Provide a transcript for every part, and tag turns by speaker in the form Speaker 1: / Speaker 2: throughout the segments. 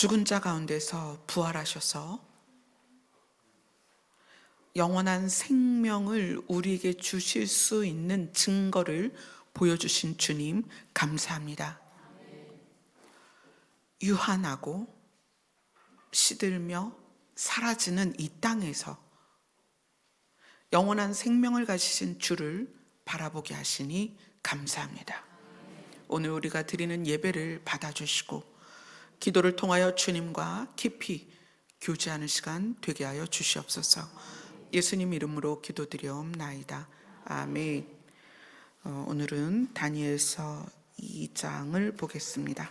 Speaker 1: 죽은 자 가운데서 부활하셔서 영원한 생명을 우리에게 주실 수 있는 증거를 보여주신 주님 감사합니다. 유한하고 시들며 사라지는 이 땅에서 영원한 생명을 가지신 주를 바라보게 하시니 감사합니다. 오늘 우리가 드리는 예배를 받아주시고 기도를 통하여 주님과 깊이 교제하는 시간 되게 하여 주시옵소서. 예수님 이름으로 기도드리옵나이다. 아멘. 오늘은 다니엘서 2장을 보겠습니다.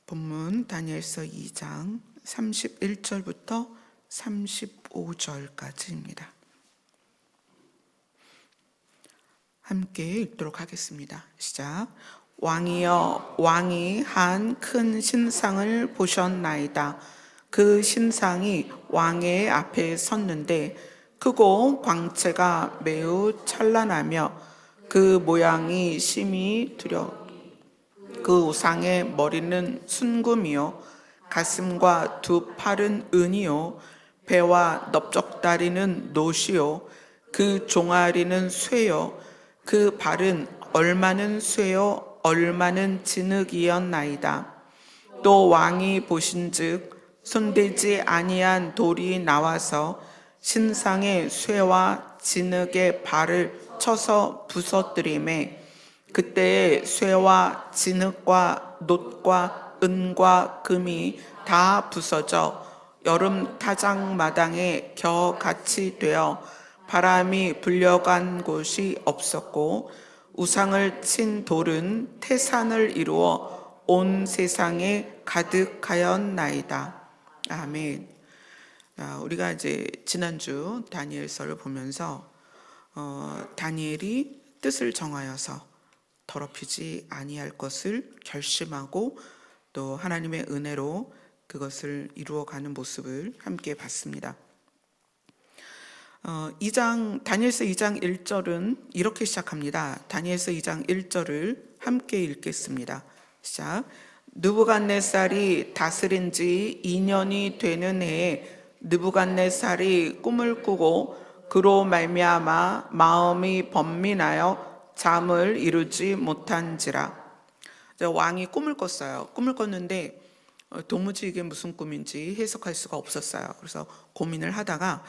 Speaker 1: 본문 다니엘서 2장 31절부터 35절까지입니다. 함께 읽도록 하겠습니다. 시작. 왕이여, 왕이 한 큰 신상을 보셨나이다. 그 신상이 왕의 앞에 섰는데 크고 광채가 매우 찬란하며 그 모양이 심히 그 우상의 머리는 순금이요 가슴과 두 팔은 은이요 배와 넓적다리는 노시요 그 종아리는 쇠요 그 발은 얼마는 쇠요 얼마는 진흙이었나이다. 또 왕이 보신즉 손대지 아니한 돌이 나와서 신상의 쇠와 진흙의 발을 쳐서 부서뜨리매 그때에 쇠와 진흙과 놋과 은과 금이 다 부서져 여름 타작마당에 겨같이 되어 바람이 불려간 곳이 없었고 우상을 친 돌은 태산을 이루어 온 세상에 가득하였나이다. 아멘. 우리가 이제 지난주 다니엘서를 보면서 다니엘이 뜻을 정하여서 더럽히지 아니할 것을 결심하고 또 하나님의 은혜로 그것을 이루어가는 모습을 함께 봤습니다. 다니엘서 2장 1절은 이렇게 시작합니다. 다니엘서 2장 1절을 함께 읽겠습니다. 시작. 느부갓네살이 다스린 지 2년이 되는 해에 느부갓네살이 꿈을 꾸고 그로 말미암아 마음이 번민하여 잠을 이루지 못한지라. 왕이 꿈을 꿨어요. 꿈을 꿨는데 도무지 이게 무슨 꿈인지 해석할 수가 없었어요. 그래서 고민을 하다가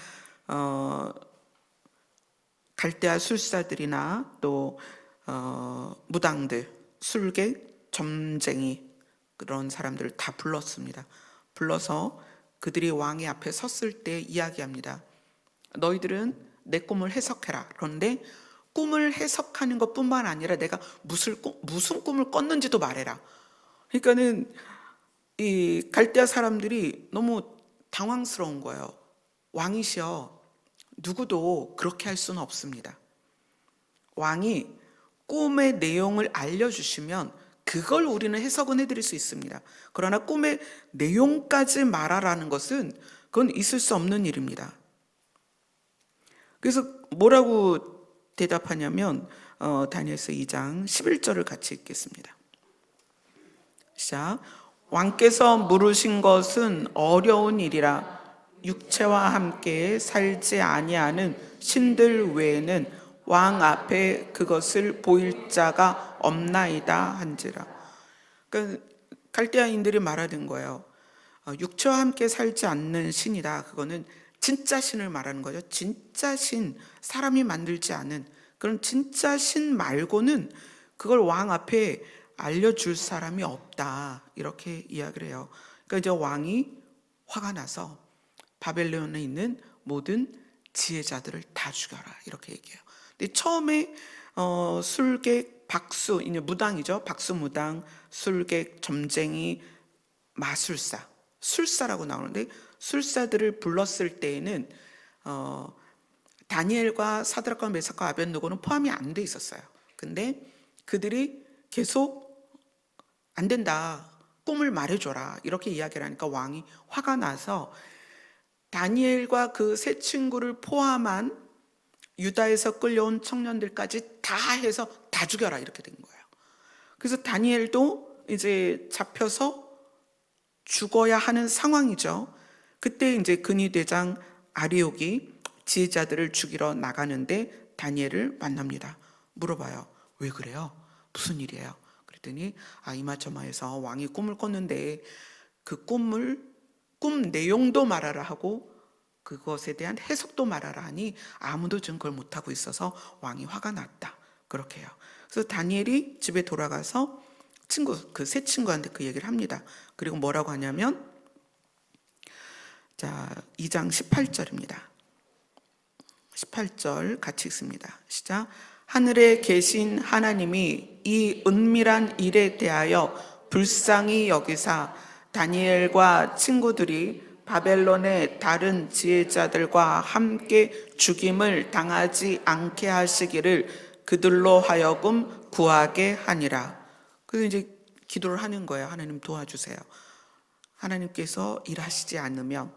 Speaker 1: 갈대아 술사들이나 또 무당들, 술객, 점쟁이 그런 사람들을 다 불렀습니다. 불러서 그들이 왕의 앞에 섰을 때 이야기합니다. 너희들은 내 꿈을 해석해라. 그런데 꿈을 해석하는 것뿐만 아니라 내가 무슨 꿈을 꿨는지도 말해라. 그러니까는 이 갈대아 사람들이 너무 당황스러운 거예요. 왕이시여, 누구도 그렇게 할 수는 없습니다. 왕이 꿈의 내용을 알려주시면 그걸 우리는 해석은 해드릴 수 있습니다. 그러나 꿈의 내용까지 말하라는 것은 그건 있을 수 없는 일입니다. 그래서 뭐라고 대답하냐면 다니엘서 2장 11절을 같이 읽겠습니다. 시작. 왕께서 물으신 것은 어려운 일이라 육체와 함께 살지 아니하는 신들 외에는 왕 앞에 그것을 보일 자가 없나이다 한지라. 그러니까 갈대아인들이 말하는 거예요. 육체와 함께 살지 않는 신이다. 그거는 진짜 신을 말하는 거죠. 진짜 신, 사람이 만들지 않은 그런 진짜 신 말고는 그걸 왕 앞에 알려줄 사람이 없다. 이렇게 이야기를 해요. 그러니까 이제 왕이 화가 나서 바벨론에 있는 모든 지혜자들을 다 죽여라. 이렇게 얘기해요. 근데 처음에 술객, 박수, 이제 무당이죠. 박수 무당, 술객, 점쟁이, 마술사, 술사라고 나오는데 술사들을 불렀을 때에는 다니엘과 사드락과 메삭과 아벳느고는 포함이 안 돼 있었어요. 근데 그들이 계속 안 된다. 꿈을 말해줘라. 이렇게 이야기를 하니까 왕이 화가 나서 다니엘과 그 세 친구를 포함한 유다에서 끌려온 청년들까지 다 해서 다 죽여라. 이렇게 된 거예요. 그래서 다니엘도 이제 잡혀서 죽어야 하는 상황이죠. 그때 이제 근위대장 아리옥이 지휘자들을 죽이러 나가는데 다니엘을 만납니다. 물어봐요. 왜 그래요? 무슨 일이에요? 그랬더니 이마저마에서 왕이 꿈을 꿨는데 그 꿈 내용도 말하라 하고 그것에 대한 해석도 말하라 하니 아무도 지금 그걸 못하고 있어서 왕이 화가 났다. 그렇게 해요. 그래서 다니엘이 집에 돌아가서 그 새 친구한테 그 얘기를 합니다. 그리고 뭐라고 하냐면 2장 18절입니다. 18절 같이 읽습니다. 시작. 하늘에 계신 하나님이 이 은밀한 일에 대하여 불쌍히 여기사 다니엘과 친구들이 바벨론의 다른 지혜자들과 함께 죽임을 당하지 않게 하시기를 그들로 하여금 구하게 하니라. 그래서 이제 기도를 하는 거예요. 하나님 도와주세요. 하나님께서 일하시지 않으면,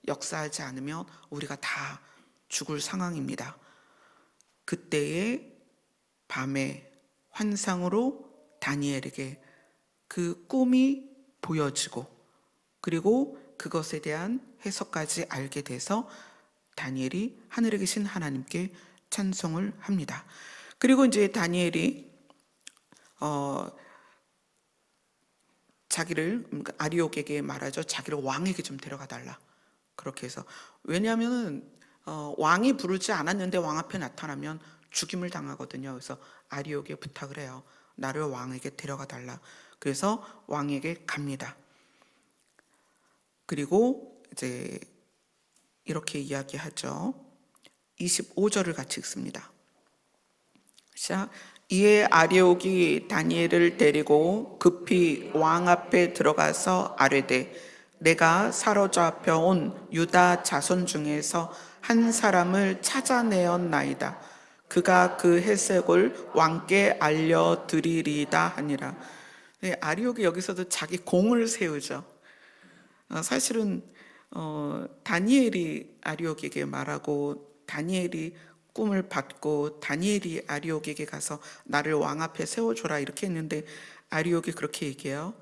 Speaker 1: 역사하지 않으면 우리가 다 죽을 상황입니다. 그때의 밤에 환상으로 다니엘에게 그 꿈이 보여지고 그리고 그것에 대한 해석까지 알게 돼서 다니엘이 하늘에 계신 하나님께 찬송을 합니다. 그리고 이제 다니엘이 자기를 아리옥에게 말하죠. 자기를 왕에게 좀 데려가 달라. 그렇게 해서 왜냐하면 왕이 부르지 않았는데 왕 앞에 나타나면 죽임을 당하거든요. 그래서 아리옥에 부탁을 해요. 나를 왕에게 데려가 달라. 그래서 왕에게 갑니다. 그리고 이제 이렇게 이야기하죠. 25절을 같이 읽습니다. 시작. 이에 아리옥이 다니엘을 데리고 급히 왕 앞에 들어가서 아뢰되 내가 사로잡혀 온 유다 자손 중에서 한 사람을 찾아내었나이다. 그가 그 해석을 왕께 알려드리리다 하니라. 아리옥이 여기서도 자기 공을 세우죠. 사실은 다니엘이 아리옥에게 말하고 다니엘이 꿈을 받고 다니엘이 아리옥에게 가서 나를 왕 앞에 세워줘라 이렇게 했는데 아리옥이 그렇게 얘기해요.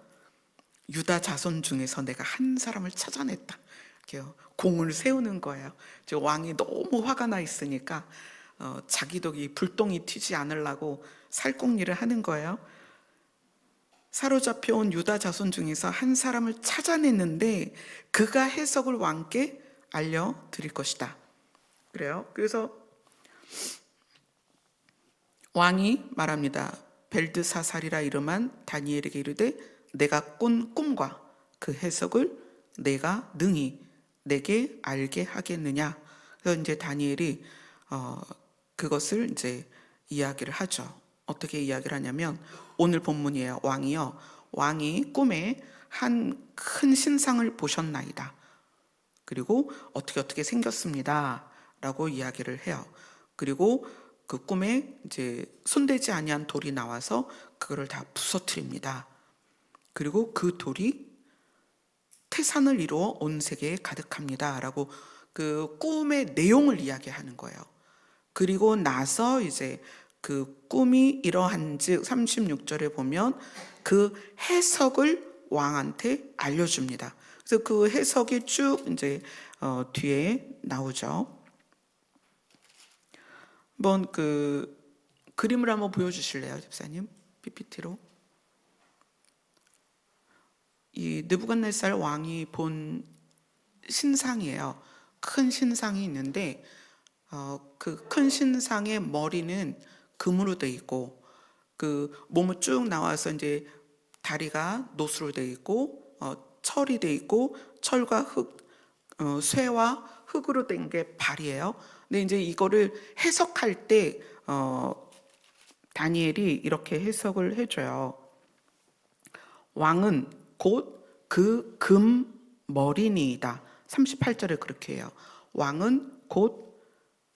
Speaker 1: 유다 자손 중에서 내가 한 사람을 찾아냈다. 이렇게요. 공을 세우는 거예요. 왕이 너무 화가 나 있으니까 자기도 이 불똥이 튀지 않으려고 살궁리를 하는 거예요. 사로잡혀온 유다 자손 중에서 한 사람을 찾아냈는데 그가 해석을 왕께 알려드릴 것이다. 그래요. 그래서 왕이 말합니다. 벨드사살이라 이름한 다니엘에게 이르되 내가 꾼 꿈과 그 해석을 내가 능히 내게 알게 하겠느냐. 그래서 이제 다니엘이 그것을 이제 이야기를 하죠. 어떻게 이야기를 하냐면 오늘 본문이에요. 왕이 꿈에 한 큰 신상을 보셨나이다. 그리고 어떻게 생겼습니다. 라고 이야기를 해요. 그리고 그 꿈에 이제 손대지 아니한 돌이 나와서 그거를 다 부서뜨립니다. 그리고 그 돌이 태산을 이루어 온 세계에 가득합니다. 라고 그 꿈의 내용을 이야기하는 거예요. 그리고 나서 이제 그 꿈이 이러한즉 36절에 보면 그 해석을 왕한테 알려줍니다. 그래서 그 해석이 쭉 이제 뒤에 나오죠. 한번 그 그림을 한번 보여주실래요, 집사님? PPT로. 이 느부갓네살 왕이 본 신상이에요. 큰 신상이 있는데 그 큰 신상의 머리는 금으로 돼 있고 그 몸을 쭉 나와서 이제 다리가 노수로 돼 있고 철이 돼 있고 철과 흙, 쇠와 흙으로 된 게 발이에요. 근데 이제 이거를 해석할 때 다니엘이 이렇게 해석을 해줘요. 왕은 곧 그 금 머리니이다. 38절에 그렇게 해요. 왕은 곧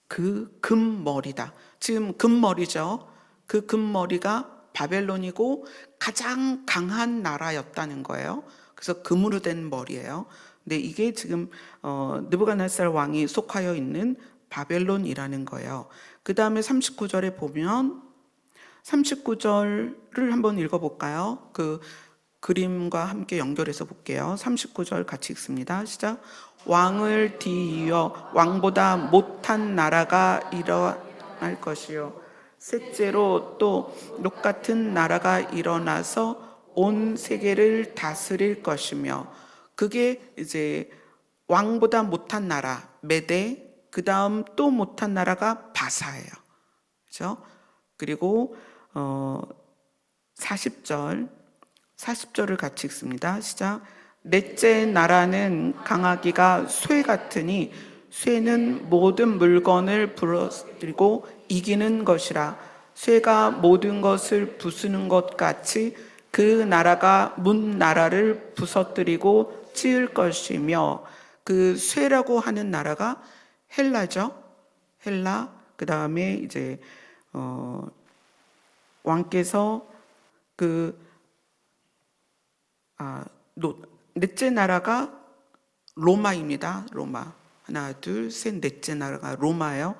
Speaker 1: 그 금머리다. 지금 금머리죠. 그 금머리가 바벨론이고 가장 강한 나라였다는 거예요. 그래서 금으로 된 머리예요. 근데 이게 지금 느부갓네살 왕이 속하여 있는 바벨론이라는 거예요. 그 다음에 39절에 보면 39절을 한번 읽어볼까요? 그 그림과 함께 연결해서 볼게요. 39절 같이 읽습니다. 시작. 왕을 뒤이어 왕보다 못한 나라가 일어날 것이요 셋째로 또 녹 같은 나라가 일어나서 온 세계를 다스릴 것이며, 그게 이제 왕보다 못한 나라 메대, 그 다음 또 못한 나라가 바사예요. 그렇죠? 그리고 40절을 같이 읽습니다. 시작. 넷째 나라는 강하기가 쇠 같으니 쇠는 모든 물건을 부러뜨리고 이기는 것이라. 쇠가 모든 것을 부수는 것 같이 그 나라가 문 나라를 부서뜨리고 찌을 것이며, 그 쇠라고 하는 나라가 헬라죠. 헬라. 그 다음에 이제 왕께서 넷째 나라가 로마입니다. 로마. 하나, 둘, 셋, 넷째 나라가 로마예요.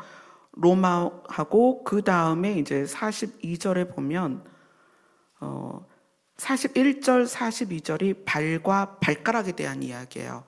Speaker 1: 로마하고 그 다음에 이제 42절에 보면 41절, 42절이 발과 발가락에 대한 이야기예요.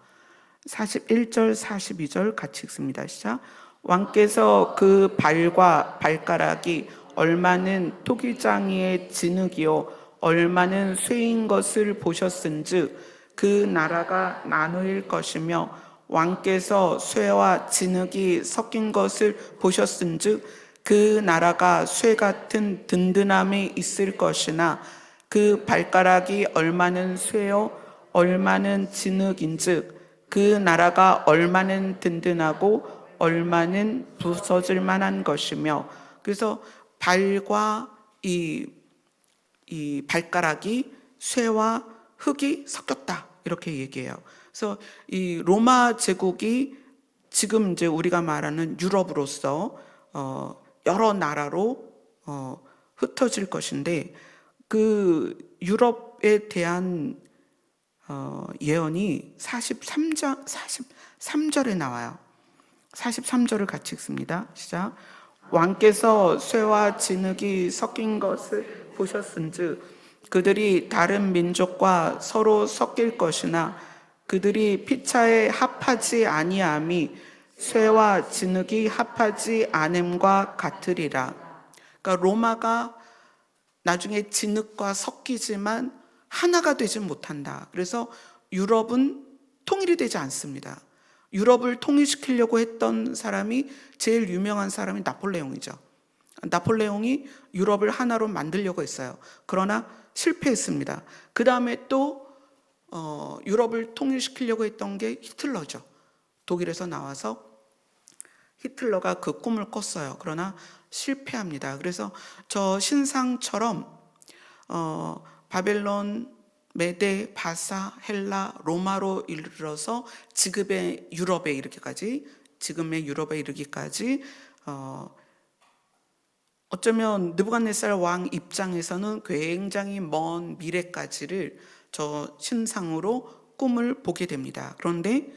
Speaker 1: 41절, 42절 같이 읽습니다. 시작. 왕께서 그 발과 발가락이 얼마는 토기장이의 진흙이요 얼마는 쇠인 것을 보셨은즉 그 나라가 나누일 것이며, 왕께서 쇠와 진흙이 섞인 것을 보셨은즉 그 나라가 쇠 같은 든든함이 있을 것이나 그 발가락이 얼마는 쇠요 얼마는 진흙인즉 그 나라가 얼마는 든든하고 얼마는 부서질 만한 것이며. 그래서 발과 이 발가락이 쇠와 흙이 섞였다 이렇게 얘기해요. 그래서 이 로마 제국이 지금 이제 우리가 말하는 유럽으로서 여러 나라로 흩어질 것인데, 그 유럽에 대한 예언이 43절에 나와요. 43절을 같이 읽습니다. 시작. 왕께서 쇠와 진흙이 섞인 것을 보셨은즉 그들이 다른 민족과 서로 섞일 것이나 그들이 피차에 합하지 아니함이 쇠와 진흙이 합하지 않음과 같으리라. 그러니까 로마가 나중에 진흙과 섞이지만 하나가 되지 못한다. 그래서 유럽은 통일이 되지 않습니다. 유럽을 통일시키려고 했던 사람이, 제일 유명한 사람이 나폴레옹이죠. 나폴레옹이 유럽을 하나로 만들려고 했어요. 그러나 실패했습니다. 그 다음에 또 유럽을 통일시키려고 했던 게 히틀러죠. 독일에서 나와서 히틀러가 그 꿈을 꿨어요. 그러나 실패합니다. 그래서 저 신상처럼 바벨론, 메데, 바사, 헬라, 로마로 이르러서 지금의 유럽에 이르기까지 어쩌면 느부갓네살 왕 입장에서는 굉장히 먼 미래까지를 저 신상으로 꿈을 보게 됩니다. 그런데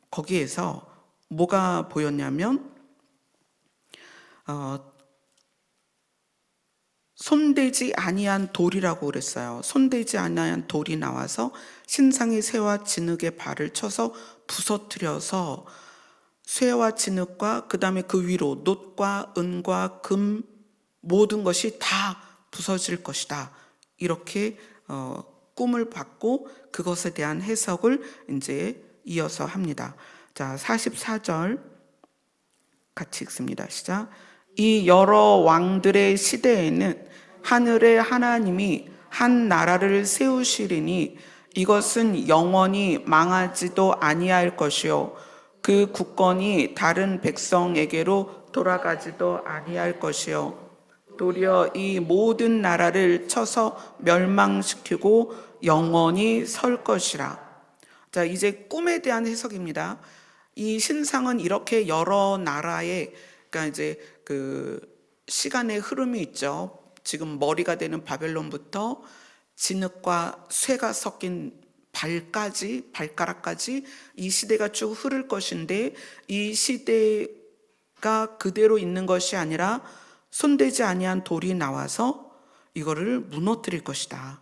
Speaker 1: 거기에서 뭐가 보였냐면 손대지 아니한 돌이라고 그랬어요. 손대지 아니한 돌이 나와서 신상의 쇠와 진흙의 발을 쳐서 부서뜨려서 쇠와 진흙과 그 다음에 그 위로 놋과 은과 금 모든 것이 다 부서질 것이다. 이렇게 꿈을 받고 그것에 대한 해석을 이제 이어서 합니다. 자, 44절 같이 읽습니다. 시작. 이 여러 왕들의 시대에는 하늘의 하나님이 한 나라를 세우시리니 이것은 영원히 망하지도 아니할 것이요 그 국권이 다른 백성에게로 돌아가지도 아니할 것이요 도리어 이 모든 나라를 쳐서 멸망시키고 영원히 설 것이라. 자, 이제 꿈에 대한 해석입니다. 이 신상은 이렇게 여러 나라의, 그러니까 이제 그 시간의 흐름이 있죠. 지금 머리가 되는 바벨론부터 진흙과 쇠가 섞인 발가락까지 이 시대가 쭉 흐를 것인데, 이 시대가 그대로 있는 것이 아니라 손대지 아니한 돌이 나와서 이거를 무너뜨릴 것이다.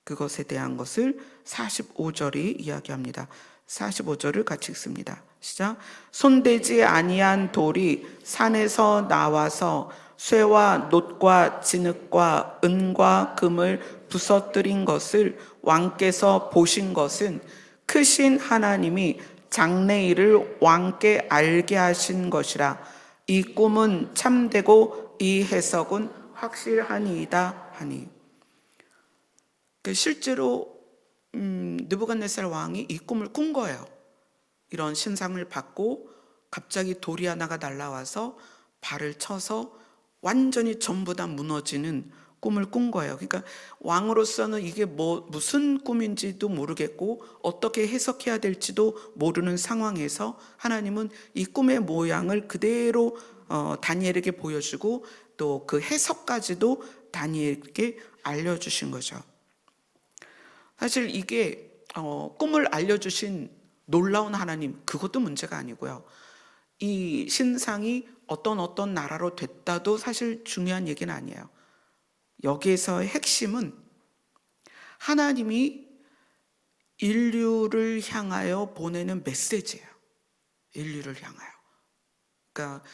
Speaker 1: 그것에 대한 것을 45절이 이야기합니다. 45절을 같이 읽습니다. 시작. 손대지 아니한 돌이 산에서 나와서 쇠와 놋과 진흙과 은과 금을 부서뜨린 것을 왕께서 보신 것은 크신 하나님이 장래일을 왕께 알게 하신 것이라. 이 꿈은 참되고 이 해석은 확실하니이다 하니. 실제로 느부갓네살 왕이 이 꿈을 꾼 거예요. 이런 신상을 받고 갑자기 돌이 하나가 날라와서 발을 쳐서 완전히 전부 다 무너지는 꿈을 꾼 거예요. 그러니까 왕으로서는 이게 무슨 꿈인지도 모르겠고 어떻게 해석해야 될지도 모르는 상황에서 하나님은 이 꿈의 모양을 그대로 다니엘에게 보여주고 또 그 해석까지도 다니엘에게 알려주신 거죠. 사실 이게 꿈을 알려주신 놀라운 하나님, 그것도 문제가 아니고요. 이 신상이 어떤 나라로 됐다도 사실 중요한 얘기는 아니에요. 여기에서의 핵심은 하나님이 인류를 향하여 보내는 메시지예요. 인류를 향하여. 그러니까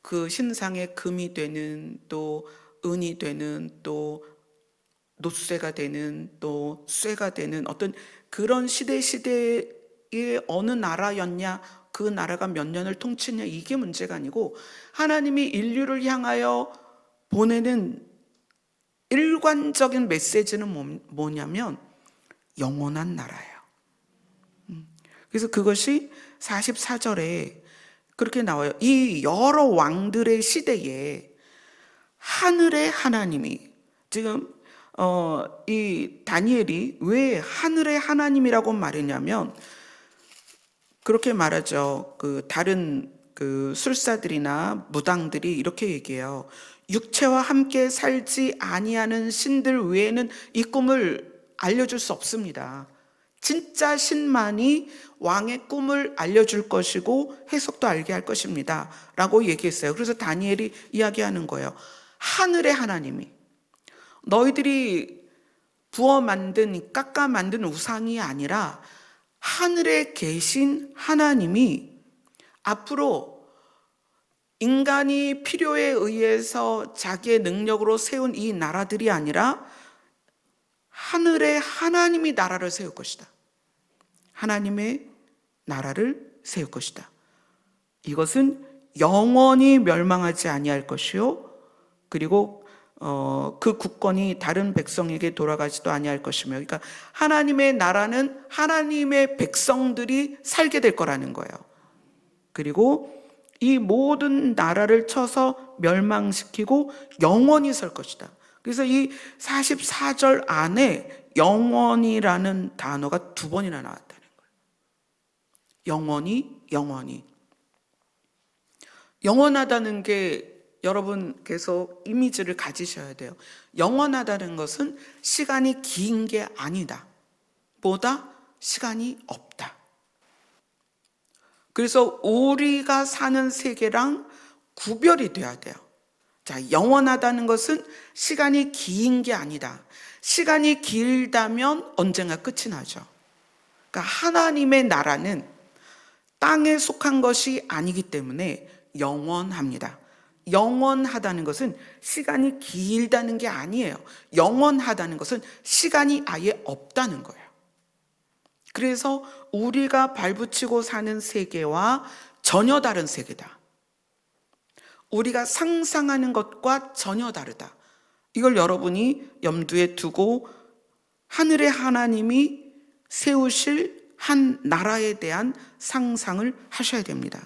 Speaker 1: 그 신상의 금이 되는, 또 은이 되는, 또 놋쇠가 되는, 또 쇠가 되는 어떤 그런 시대의 어느 나라였냐, 그 나라가 몇 년을 통치했냐, 이게 문제가 아니고 하나님이 인류를 향하여 보내는 일관적인 메시지는 뭐냐면 영원한 나라예요. 그래서 그것이 44절에 그렇게 나와요. 이 여러 왕들의 시대에 하늘의 하나님이, 지금 이 다니엘이 왜 하늘의 하나님이라고 말했냐면 그렇게 말하죠. 그 다른 그 술사들이나 무당들이 이렇게 얘기해요. 육체와 함께 살지 아니하는 신들 외에는 이 꿈을 알려줄 수 없습니다. 진짜 신만이 왕의 꿈을 알려줄 것이고 해석도 알게 할 것입니다 라고 얘기했어요. 그래서 다니엘이 이야기하는 거예요. 하늘의 하나님이, 너희들이 부어 만든, 깎아 만든 우상이 아니라 하늘에 계신 하나님이 앞으로 인간이 필요에 의해서 자기의 능력으로 세운 이 나라들이 아니라 하늘의 하나님이 나라를 세울 것이다. 하나님의 나라를 세울 것이다. 이것은 영원히 멸망하지 아니할 것이요, 그리고 그 국권이 다른 백성에게 돌아가지도 아니할 것이며, 그러니까 하나님의 나라는 하나님의 백성들이 살게 될 거라는 거예요. 그리고 이 모든 나라를 쳐서 멸망시키고 영원히 설 것이다. 그래서 이 44절 안에 영원이라는 단어가 2번이나 나왔다는 거예요. 영원히, 영원히. 영원하다는 게 여러분 계속 이미지를 가지셔야 돼요. 영원하다는 것은 시간이 긴 게 아니다. 보다 시간이 없다. 그래서 우리가 사는 세계랑 구별이 돼야 돼요. 자, 영원하다는 것은 시간이 긴 게 아니다. 시간이 길다면 언젠가 끝이 나죠. 그러니까 하나님의 나라는 땅에 속한 것이 아니기 때문에 영원합니다. 영원하다는 것은 시간이 길다는 게 아니에요. 영원하다는 것은 시간이 아예 없다는 거예요. 그래서 우리가 발붙이고 사는 세계와 전혀 다른 세계다. 우리가 상상하는 것과 전혀 다르다. 이걸 여러분이 염두에 두고 하늘의 하나님이 세우실 한 나라에 대한 상상을 하셔야 됩니다.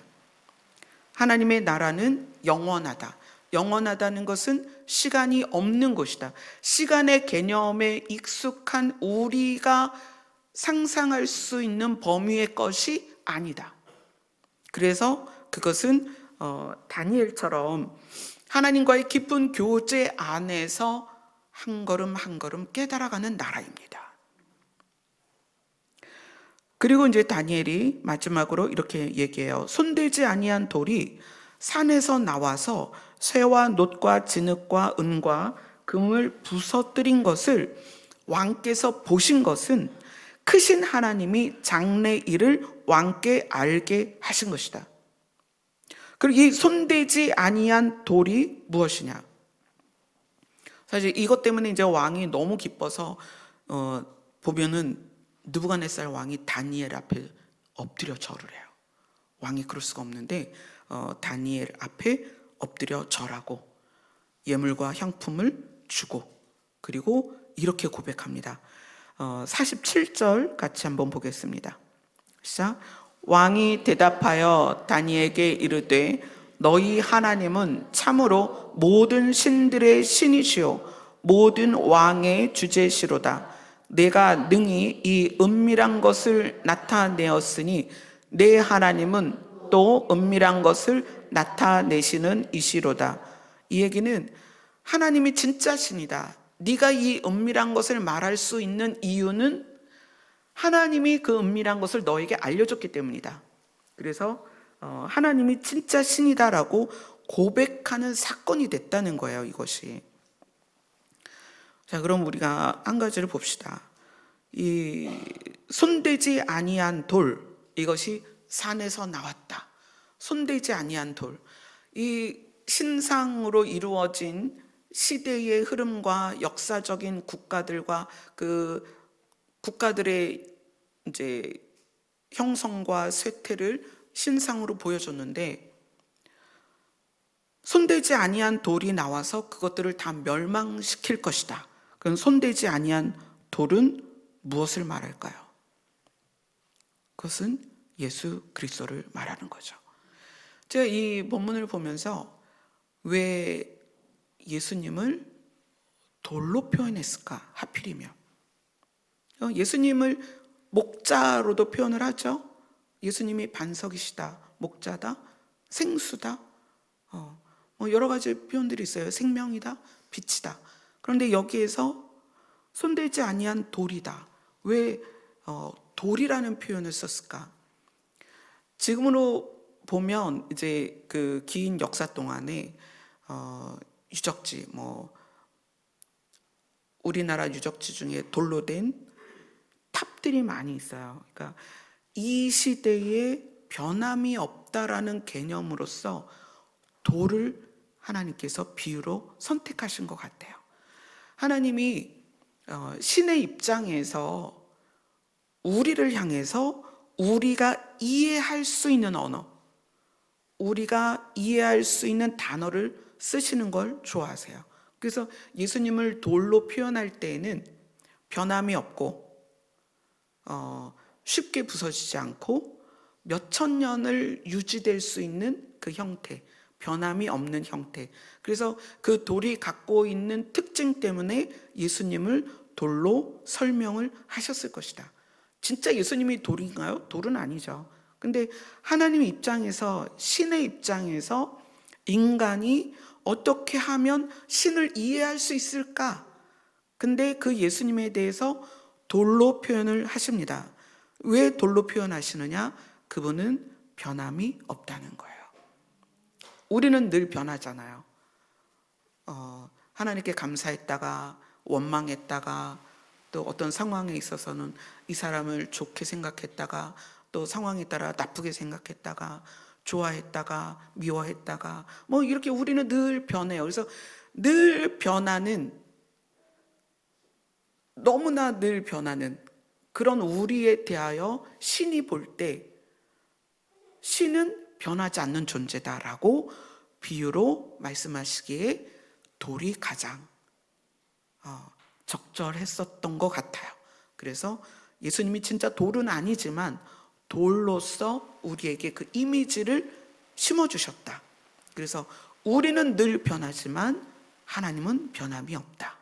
Speaker 1: 하나님의 나라는 영원하다. 영원하다는 것은 시간이 없는 것이다. 시간의 개념에 익숙한 우리가 상상할 수 있는 범위의 것이 아니다. 그래서 그것은 다니엘처럼 하나님과의 깊은 교제 안에서 한 걸음 한 걸음 깨달아가는 나라입니다. 그리고 이제 다니엘이 마지막으로 이렇게 얘기해요. 손대지 아니한 돌이 산에서 나와서 쇠와 놋과 진흙과 은과 금을 부서뜨린 것을 왕께서 보신 것은 크신 하나님이 장래 일을 왕께 알게 하신 것이다. 그리고 이 손대지 아니한 돌이 무엇이냐? 사실 이것 때문에 이제 왕이 너무 기뻐서 보면은 느부갓네살 왕이 다니엘 앞에 엎드려 절을 해요. 왕이 그럴 수가 없는데 다니엘 앞에 엎드려 절하고 예물과 향품을 주고, 그리고 이렇게 고백합니다. 47절 같이 한번 보겠습니다. 시작. 왕이 대답하여 다니엘에게 이르되 너희 하나님은 참으로 모든 신들의 신이시요 모든 왕의 주제시로다. 내가 능히 이 은밀한 것을 나타내었으니 내 하나님은 또 은밀한 것을 나타내시는 이시로다. 이 얘기는 하나님이 진짜 신이다. 네가 이 은밀한 것을 말할 수 있는 이유는 하나님이 그 은밀한 것을 너에게 알려줬기 때문이다. 그래서 하나님이 진짜 신이다라고 고백하는 사건이 됐다는 거예요, 이것이. 자, 그럼 우리가 한 가지를 봅시다. 이 손대지 아니한 돌, 이것이 산에서 나왔다. 손대지 아니한 돌. 이 신상으로 이루어진 시대의 흐름과 역사적인 국가들과 그 국가들의 이제 형성과 쇠퇴를 신상으로 보여줬는데, 손대지 아니한 돌이 나와서 그것들을 다 멸망시킬 것이다. 그럼 손대지 아니한 돌은 무엇을 말할까요? 그것은 예수 그리스도를 말하는 거죠. 제가 이 본문을 보면서 왜 예수님을 돌로 표현했을까? 하필이면 예수님을 목자로도 표현을 하죠. 예수님이 반석이시다, 목자다, 생수다, 여러 가지 표현들이 있어요. 생명이다, 빛이다. 그런데 여기에서 손대지 아니한 돌이다. 왜 돌이라는 표현을 썼을까? 지금으로 보면 이제 그 긴 역사 동안에 유적지, 우리나라 유적지 중에 돌로 된 탑들이 많이 있어요. 그러니까 이 시대에 변함이 없다라는 개념으로서 돌을 하나님께서 비유로 선택하신 것 같아요. 하나님이 신의 입장에서 우리를 향해서 우리가 이해할 수 있는 언어, 우리가 이해할 수 있는 단어를 쓰시는 걸 좋아하세요. 그래서 예수님을 돌로 표현할 때에는 변함이 없고 쉽게 부서지지 않고 몇천 년을 유지될 수 있는 그 형태, 변함이 없는 형태. 그래서 그 돌이 갖고 있는 특징 때문에 예수님을 돌로 설명을 하셨을 것이다. 진짜 예수님이 돌인가요? 돌은 아니죠. 근데 하나님 입장에서, 신의 입장에서 인간이 어떻게 하면 신을 이해할 수 있을까? 근데 그 예수님에 대해서 돌로 표현을 하십니다. 왜 돌로 표현하시느냐? 그분은 변함이 없다는 거예요. 우리는 늘 변하잖아요. 하나님께 감사했다가 원망했다가 또 어떤 상황에 있어서는 이 사람을 좋게 생각했다가 또 상황에 따라 나쁘게 생각했다가 좋아했다가 미워했다가 이렇게 우리는 늘 변해요. 그래서 늘 변하는, 너무나 늘 변하는 그런 우리에 대하여 신이 볼 때 신은 변하지 않는 존재다라고 비유로 말씀하시기에 돌이 가장 적절했었던 것 같아요. 그래서 예수님이 진짜 돌은 아니지만 돌로서 우리에게 그 이미지를 심어주셨다. 그래서 우리는 늘 변하지만 하나님은 변함이 없다.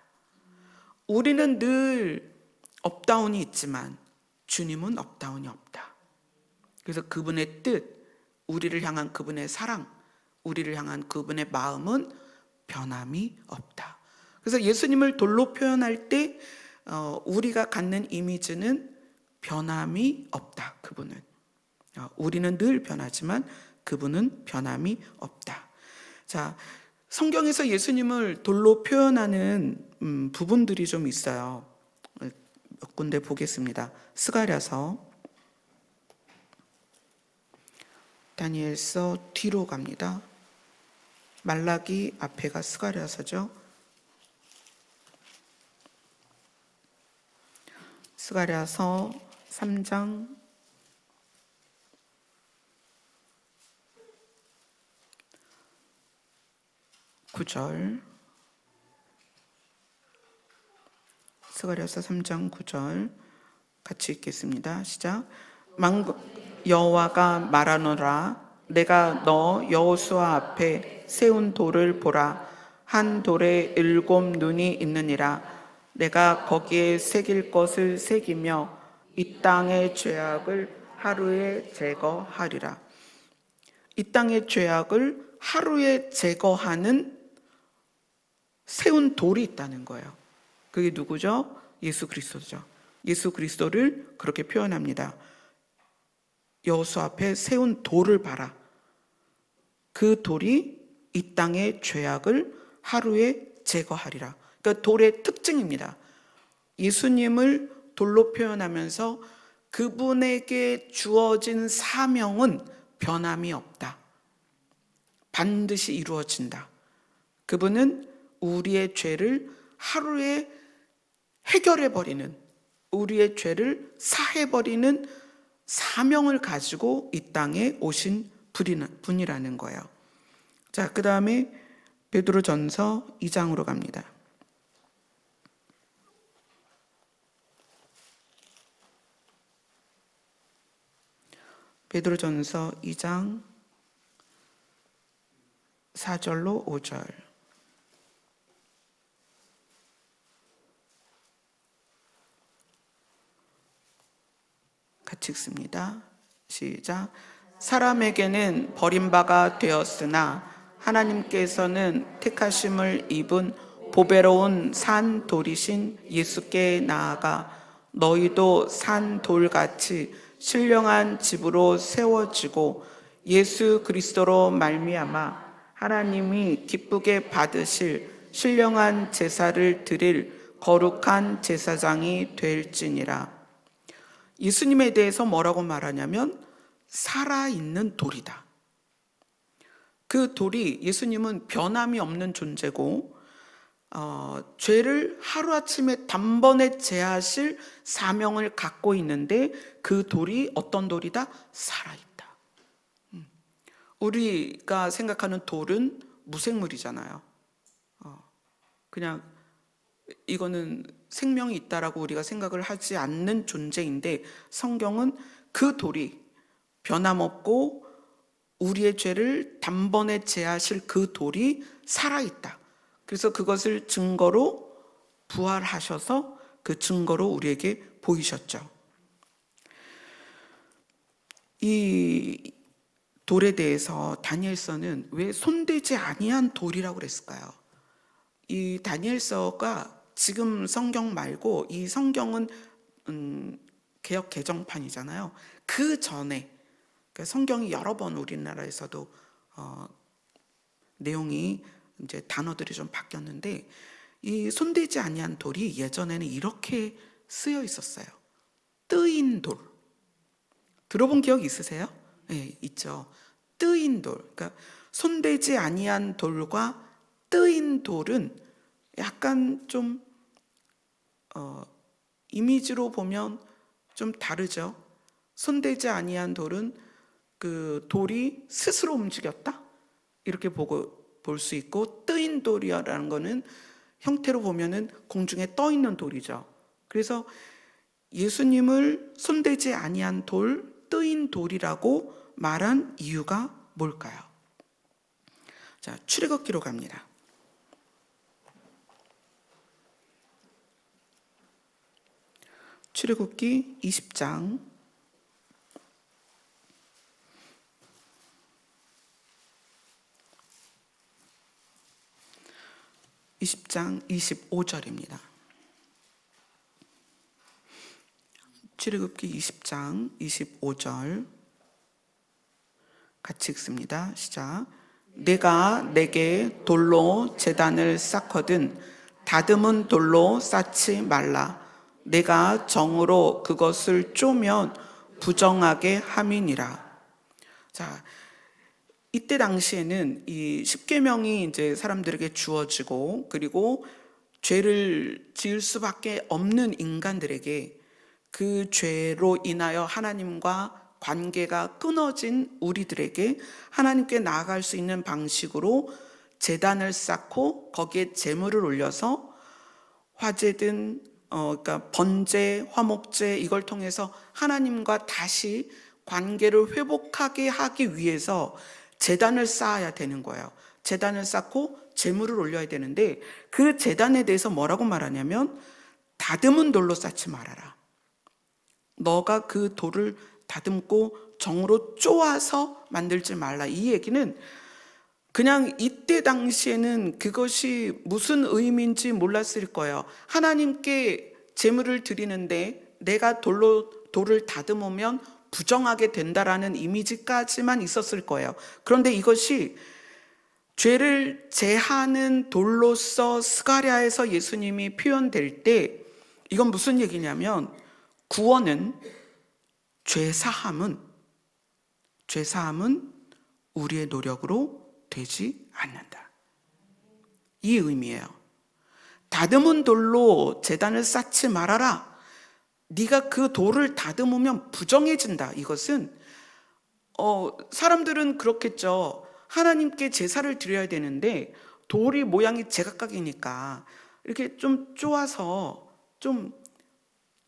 Speaker 1: 우리는 늘 업다운이 있지만 주님은 업다운이 없다. 그래서 그분의 뜻, 우리를 향한 그분의 사랑, 우리를 향한 그분의 마음은 변함이 없다. 그래서 예수님을 돌로 표현할 때 우리가 갖는 이미지는 변함이 없다. 그분은 우리는 늘 변하지만 그분은 변함이 없다. 자, 성경에서 예수님을 돌로 표현하는 부분들이 좀 있어요. 몇 군데 보겠습니다. 스가랴서, 다니엘서 뒤로 갑니다. 말라기 앞에가 스가랴서죠. 스가랴서 3장 9절, 스가랴서 3장 9절 같이 읽겠습니다. 시작. 여호와가 말하노라. 내가 너 여호수아 앞에 세운 돌을 보라. 한 돌에 7 눈이 있느니라. 내가 거기에 새길 것을 새기며 이 땅의 죄악을 하루에 제거하리라. 이 땅의 죄악을 하루에 제거하는 세운 돌이 있다는 거예요. 그게 누구죠? 예수 그리스도죠. 예수 그리스도를 그렇게 표현합니다. 여호수 앞에 세운 돌을 봐라. 그 돌이 이 땅의 죄악을 하루에 제거하리라. 그러니까 돌의 특징입니다. 예수님을 돌로 표현하면서 그분에게 주어진 사명은 변함이 없다. 반드시 이루어진다. 그분은 우리의 죄를 하루에 해결해버리는, 우리의 죄를 사해버리는 사명을 가지고 이 땅에 오신 분이라는 거예요. 자, 그 다음에 베드로전서 2장으로 갑니다. 베드로전서 2장 4절로 5절 같이 읽습니다. 시작. 사람에게는 버림바가 되었으나 하나님께서는 택하심을 입은 보배로운 산 돌이신 예수께 나아가 너희도 산 돌같이 신령한 집으로 세워지고 예수 그리스도로 말미암아 하나님이 기쁘게 받으실 신령한 제사를 드릴 거룩한 제사장이 될지니라. 예수님에 대해서 뭐라고 말하냐면 살아있는 돌이다. 그 돌이, 예수님은 변함이 없는 존재고 죄를 하루아침에 단번에 제하실 사명을 갖고 있는데 그 돌이 어떤 돌이다? 살아있다. 우리가 생각하는 돌은 무생물이잖아요. 그냥 이거는 생명이 있다라고 우리가 생각을 하지 않는 존재인데 성경은 그 돌이 변함없고 우리의 죄를 단번에 제하실 그 돌이 살아있다. 그래서 그것을 증거로 부활하셔서 그 증거로 우리에게 보이셨죠. 이 돌에 대해서 다니엘서는 왜 손대지 아니한 돌이라고 그랬을까요? 이 다니엘서가 지금 성경 말고 이 성경은 개역 개정판이잖아요. 그 전에 성경이 여러 번 우리나라에서도 내용이 이제 단어들이 좀 바뀌었는데 이 손대지 아니한 돌이 예전에는 이렇게 쓰여 있었어요. 뜨인 돌. 들어본 기억 있으세요? 네, 있죠. 뜨인 돌. 그러니까 손대지 아니한 돌과 뜨인 돌은 약간 좀 이미지로 보면 좀 다르죠. 손대지 아니한 돌은 그 돌이 스스로 움직였다 이렇게 볼 수 있고, 뜨인 돌이라는 거는 형태로 보면은 공중에 떠 있는 돌이죠. 그래서 예수님을 손대지 아니한 돌, 뜨인 돌이라고 말한 이유가 뭘까요? 자, 출애굽기로 갑니다. 출애굽기 20장 25절입니다. 출애굽기 20장 25절 같이 읽습니다. 시작. 내가 내게 돌로 제단을 쌓거든 다듬은 돌로 쌓지 말라. 내가 정으로 그것을 쪼면 부정하게 함이니라. 자, 이때 당시에는 이 십계명이 이제 사람들에게 주어지고, 그리고 죄를 지을 수밖에 없는 인간들에게 그 죄로 인하여 하나님과 관계가 끊어진 우리들에게 하나님께 나아갈 수 있는 방식으로 제단을 쌓고 거기에 제물을 올려서 화제든 그러니까 번제, 화목제 이걸 통해서 하나님과 다시 관계를 회복하게 하기 위해서 제단을 쌓아야 되는 거예요. 제단을 쌓고 제물을 올려야 되는데 그 제단에 대해서 뭐라고 말하냐면 다듬은 돌로 쌓지 말아라. 너가 그 돌을 다듬고 정으로 쪼아서 만들지 말라. 이 얘기는 그냥 이때 당시에는 그것이 무슨 의미인지 몰랐을 거예요. 하나님께 제물을 드리는데 내가 돌을 다듬으면 부정하게 된다라는 이미지까지만 있었을 거예요. 그런데 이것이 죄를 제하는 돌로서 스가랴에서 예수님이 표현될 때 이건 무슨 얘기냐면 구원은 죄사함은 우리의 노력으로 되지 않는다. 이 의미예요. 다듬은 돌로 제단을 쌓지 말아라. 네가 그 돌을 다듬으면 부정해진다. 이것은 사람들은 그렇겠죠. 하나님께 제사를 드려야 되는데 돌이 모양이 제각각이니까 이렇게 좀 쪼아서 좀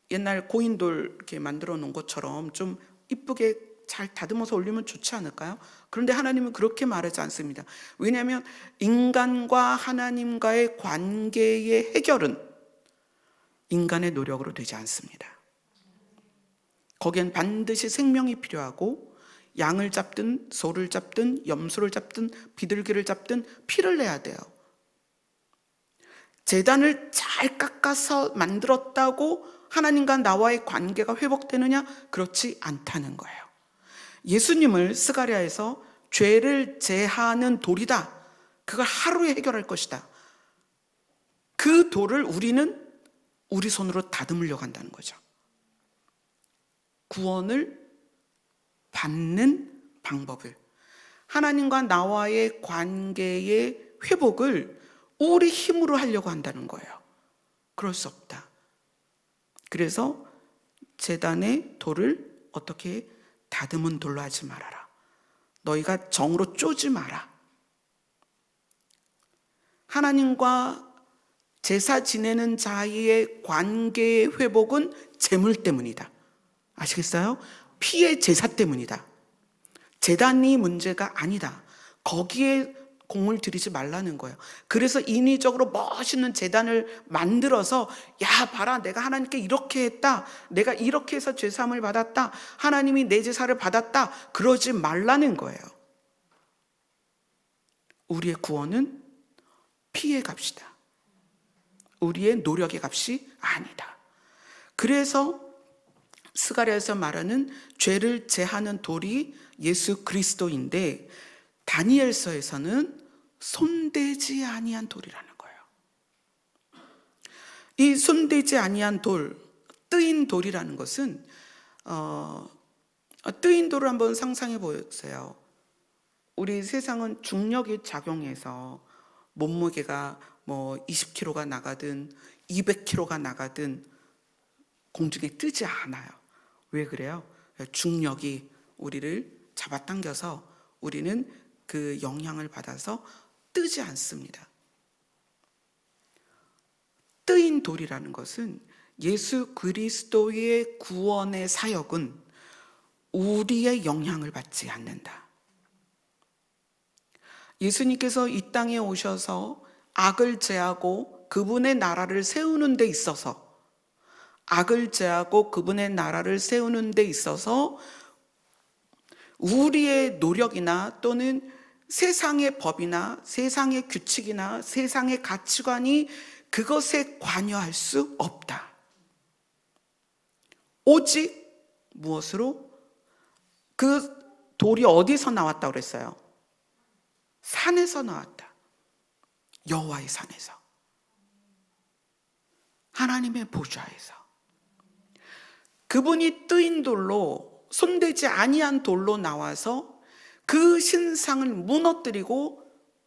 Speaker 1: 옛날 고인돌 이렇게 만들어 놓은 것처럼 좀 이쁘게 잘 다듬어서 올리면 좋지 않을까요? 그런데 하나님은 그렇게 말하지 않습니다. 왜냐하면 인간과 하나님과의 관계의 해결은 인간의 노력으로 되지 않습니다. 거기엔 반드시 생명이 필요하고 양을 잡든 소를 잡든 염소를 잡든 비둘기를 잡든 피를 내야 돼요. 제단을 잘 깎아서 만들었다고 하나님과 나와의 관계가 회복되느냐? 그렇지 않다는 거예요. 예수님을 스가랴에서 죄를 제하는 돌이다. 그걸 하루에 해결할 것이다. 그 돌을 우리는 우리 손으로 다듬으려고 한다는 거죠. 구원을 받는 방법을, 하나님과 나와의 관계의 회복을 우리 힘으로 하려고 한다는 거예요. 그럴 수 없다. 그래서 제단의 돌을 어떻게 다듬은 돌로 하지 말아라. 너희가 정으로 쪼지 마라. 하나님과 제사 지내는 자의 관계의 회복은 제물 때문이다. 아시겠어요? 피의 제사 때문이다. 제단이 문제가 아니다. 거기에 공을 들이지 말라는 거예요. 그래서 인위적으로 멋있는 제단을 만들어서 야 봐라 내가 하나님께 이렇게 했다. 내가 이렇게 해서 죄사함을 받았다. 하나님이 내 제사를 받았다. 그러지 말라는 거예요. 우리의 구원은 피의 값이다. 우리의 노력의 값이 아니다. 그래서 스가랴에서 말하는 죄를 제하는 돌이 예수 그리스도인데 다니엘서에서는 손대지 아니한 돌이라는 거예요. 이 손대지 아니한 돌, 뜨인 돌이라는 것은 뜨인 돌을 한번 상상해 보세요. 우리 세상은 중력이 작용해서 몸무게가 뭐 20kg가 나가든 200kg가 나가든 공중에 뜨지 않아요. 왜 그래요? 중력이 우리를 잡아당겨서 우리는 그 영향을 받아서 뜨지 않습니다. 뜨인 돌이라는 것은 예수 그리스도의 구원의 사역은 우리의 영향을 받지 않는다. 예수님께서 이 땅에 오셔서 악을 제하고 그분의 나라를 세우는 데 있어서 악을 제하고 그분의 나라를 세우는 데 있어서 우리의 노력이나 또는 세상의 법이나 세상의 규칙이나 세상의 가치관이 그것에 관여할 수 없다. 오직 무엇으로? 그 돌이 어디서 나왔다고 그랬어요? 산에서 나왔다. 여호와의 산에서, 하나님의 보좌에서. 그분이 뜨인 돌로, 손대지 아니한 돌로 나와서 그 신상을 무너뜨리고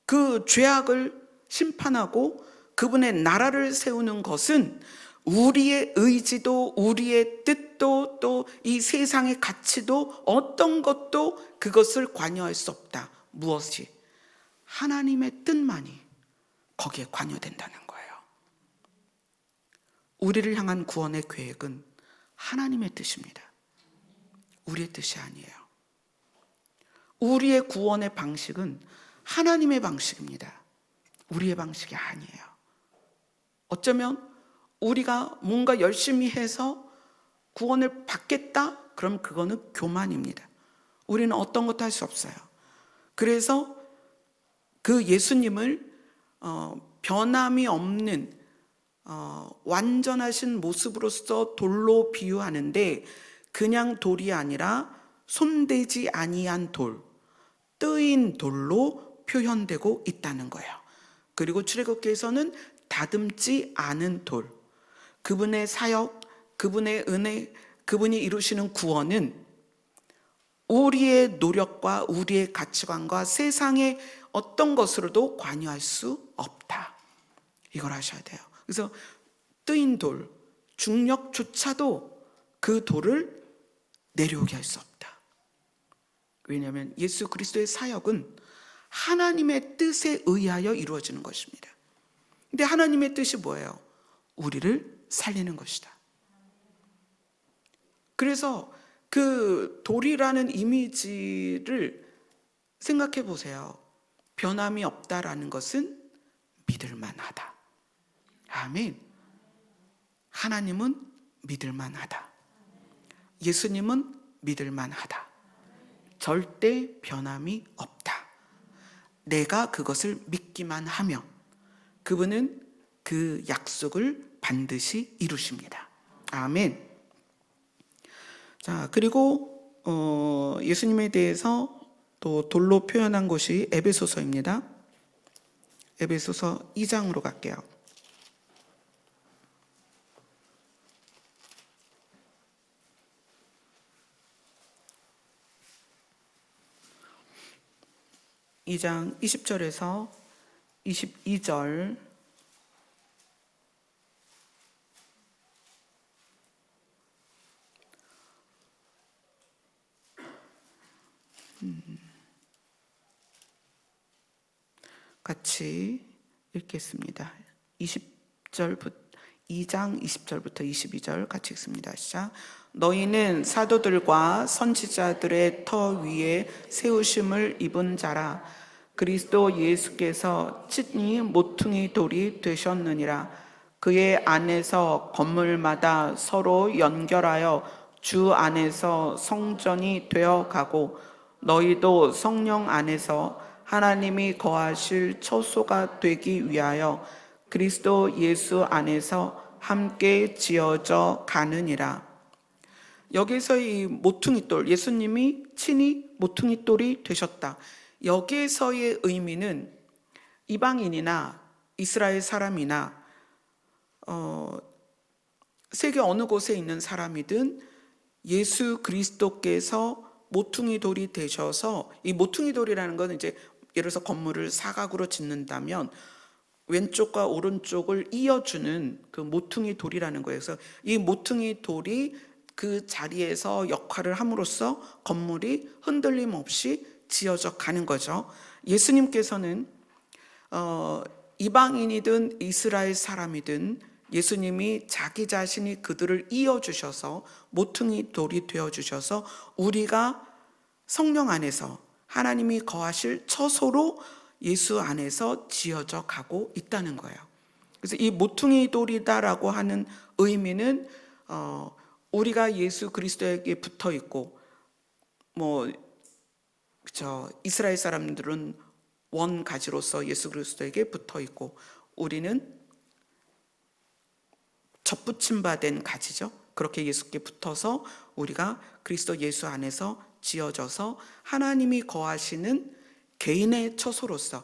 Speaker 1: 그 죄악을 심판하고 그분의 나라를 세우는 것은 우리의 의지도, 우리의 뜻도, 또 이 세상의 가치도, 어떤 것도 그것을 관여할 수 없다. 무엇이? 하나님의 뜻만이 거기에 관여된다는 거예요. 우리를 향한 구원의 계획은 하나님의 뜻입니다. 우리의 뜻이 아니에요. 우리의 구원의 방식은 하나님의 방식입니다. 우리의 방식이 아니에요. 어쩌면 우리가 뭔가 열심히 해서 구원을 받겠다? 그럼 그거는 교만입니다. 우리는 어떤 것도 할 수 없어요. 그래서 그 예수님을 변함이 없는 완전하신 모습으로서 돌로 비유하는데, 그냥 돌이 아니라 손대지 아니한 돌, 뜨인 돌로 표현되고 있다는 거예요. 그리고 출애굽기에서는 다듬지 않은 돌, 그분의 사역, 그분의 은혜, 그분이 이루시는 구원은 우리의 노력과 우리의 가치관과 세상의 어떤 것으로도 관여할 수 없다. 이걸 아셔야 돼요. 그래서 뜨인 돌, 중력조차도 그 돌을 내려오게 할 수 없다. 왜냐하면 예수 그리스도의 사역은 하나님의 뜻에 의하여 이루어지는 것입니다. 근데 하나님의 뜻이 뭐예요? 우리를 살리는 것이다. 그래서 그 돌이라는 이미지를 생각해 보세요. 변함이 없다라는 것은 믿을만하다. 아멘. 하나님은 믿을만하다. 예수님은 믿을만하다. 절대 변함이 없다. 내가 그것을 믿기만 하면 그분은 그 약속을 반드시 이루십니다. 아멘. 자, 그리고 예수님에 대해서 또 돌로 표현한 곳이 에베소서입니다. 에베소서 2장으로 갈게요. (2장) 20절에서 22절. 같이 읽겠습니다. 2장 20절부터 22절 같이 읽습니다. 시작. 너희는 사도들과 선지자들의 터 위에 세우심을 입은 자라. 그리스도 예수께서 친히 모퉁이 돌이 되셨느니라. 그의 안에서 건물마다 서로 연결하여 주 안에서 성전이 되어 가고, 너희도 성령 안에서 하나님이 거하실 처소가 되기 위하여 그리스도 예수 안에서 함께 지어져 가느니라. 여기서 이 모퉁이돌, 예수님이 친히 모퉁이돌이 되셨다. 여기에서의 의미는 이방인이나 이스라엘 사람이나 세계 어느 곳에 있는 사람이든 예수 그리스도께서 모퉁이돌이 되셔서, 이 모퉁이돌이라는 건 이제 예를 들어서 건물을 사각으로 짓는다면 왼쪽과 오른쪽을 이어주는 그 모퉁이 돌이라는 거예요. 그래서 이 모퉁이 돌이 그 자리에서 역할을 함으로써 건물이 흔들림 없이 지어져 가는 거죠. 예수님께서는 이방인이든 이스라엘 사람이든 예수님이 자기 자신이 그들을 이어주셔서 모퉁이 돌이 되어주셔서 우리가 성령 안에서 하나님이 거하실 처소로 예수 안에서 지어져 가고 있다는 거예요. 그래서 이 모퉁이 돌이다라고 하는 의미는 우리가 예수 그리스도에게 붙어 있고, 이스라엘 사람들은 원 가지로서 예수 그리스도에게 붙어 있고, 우리는 접붙임 받은 가지죠. 그렇게 예수께 붙어서 우리가 그리스도 예수 안에서 지어져서 하나님이 거하시는 개인의 처소로서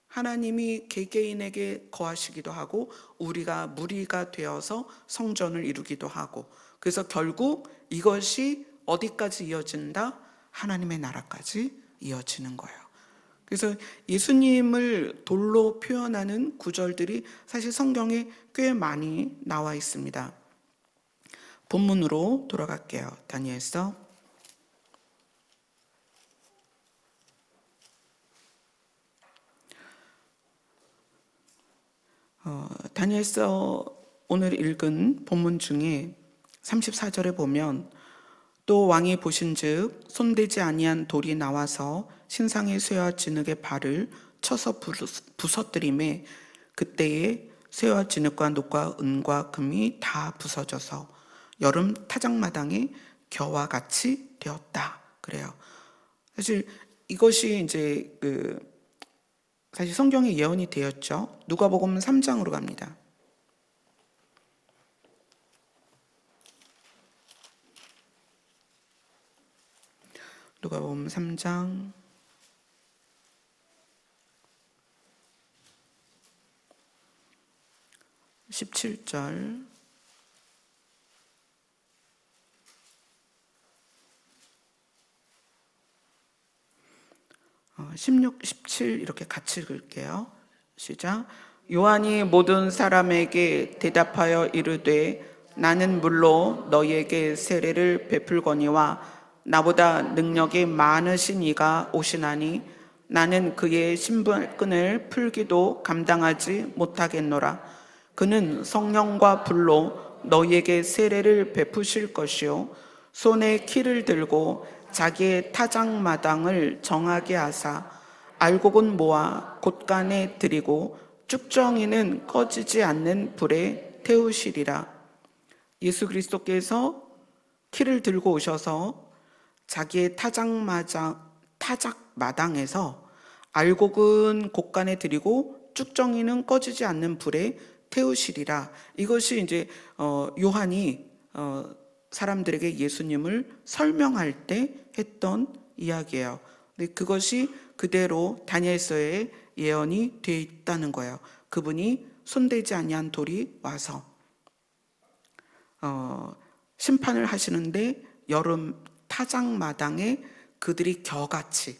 Speaker 1: 하나님이 개개인에게 거하시기도 하고 우리가 무리가 되어서 성전을 이루기도 하고, 그래서 결국 이것이 어디까지 이어진다? 하나님의 나라까지 이어지는 거예요. 그래서 예수님을 돌로 표현하는 구절들이 사실 성경에 꽤 많이 나와 있습니다. 본문으로 돌아갈게요. 다니엘서 오늘 읽은 본문 중에 34절에 보면, 또 왕이 보신즉 손대지 아니한 돌이 나와서 신상의 쇠와 진흙의 발을 쳐서 부서뜨림에 그때에 쇠와 진흙과 녹과 은과 금이 다 부서져서 여름 타작마당의 겨와 같이 되었다. 그래요. 사실 이것이 이제 사실 성경의 예언이 되었죠. 누가복음 3장으로 갑니다. 누가복음 3장 17절 16, 17 이렇게 같이 읽을게요. 시작. 요한이 모든 사람에게 대답하여 이르되 나는 물로 너희에게 세례를 베풀거니와 나보다 능력이 많으신 이가 오시나니 나는 그의 신발끈을 풀기도 감당하지 못하겠노라. 그는 성령과 불로 너희에게 세례를 베푸실 것이요 손에 키를 들고 자기의 타작마당을 정하게 하사 알곡은 모아 곳간에 들이고 쭉정이는 꺼지지 않는 불에 태우시리라. 예수 그리스도께서 키를 들고 오셔서 자기의 타작마당에서 알곡은 곳간에 들이고 쭉정이는 꺼지지 않는 불에 태우시리라. 이것이 이제 요한이 사람들에게 예수님을 설명할 때 했던 이야기예요. 근데 그것이 그대로 다니엘서에 예언이 되어 있다는 거예요. 그분이 손대지 아니한 돌이 와서 심판을 하시는데 여름 타작마당에 그들이 겨같이,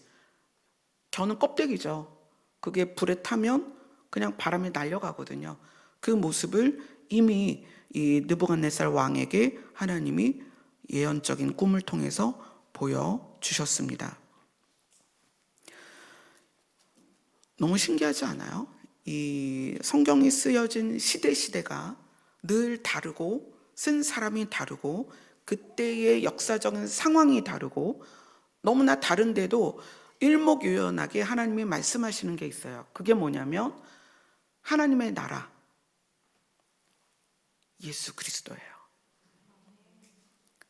Speaker 1: 겨는 껍데기죠. 그게 불에 타면 그냥 바람에 날려가거든요. 그 모습을 이미 이 느부갓네살 왕에게 하나님이 예언적인 꿈을 통해서 보여주셨습니다. 너무 신기하지 않아요? 이 성경이 쓰여진 시대가 늘 다르고 쓴 사람이 다르고 그때의 역사적인 상황이 다르고 너무나 다른데도 일목요연하게 하나님이 말씀하시는 게 있어요. 그게 뭐냐면 하나님의 나라, 예수 그리스도예요.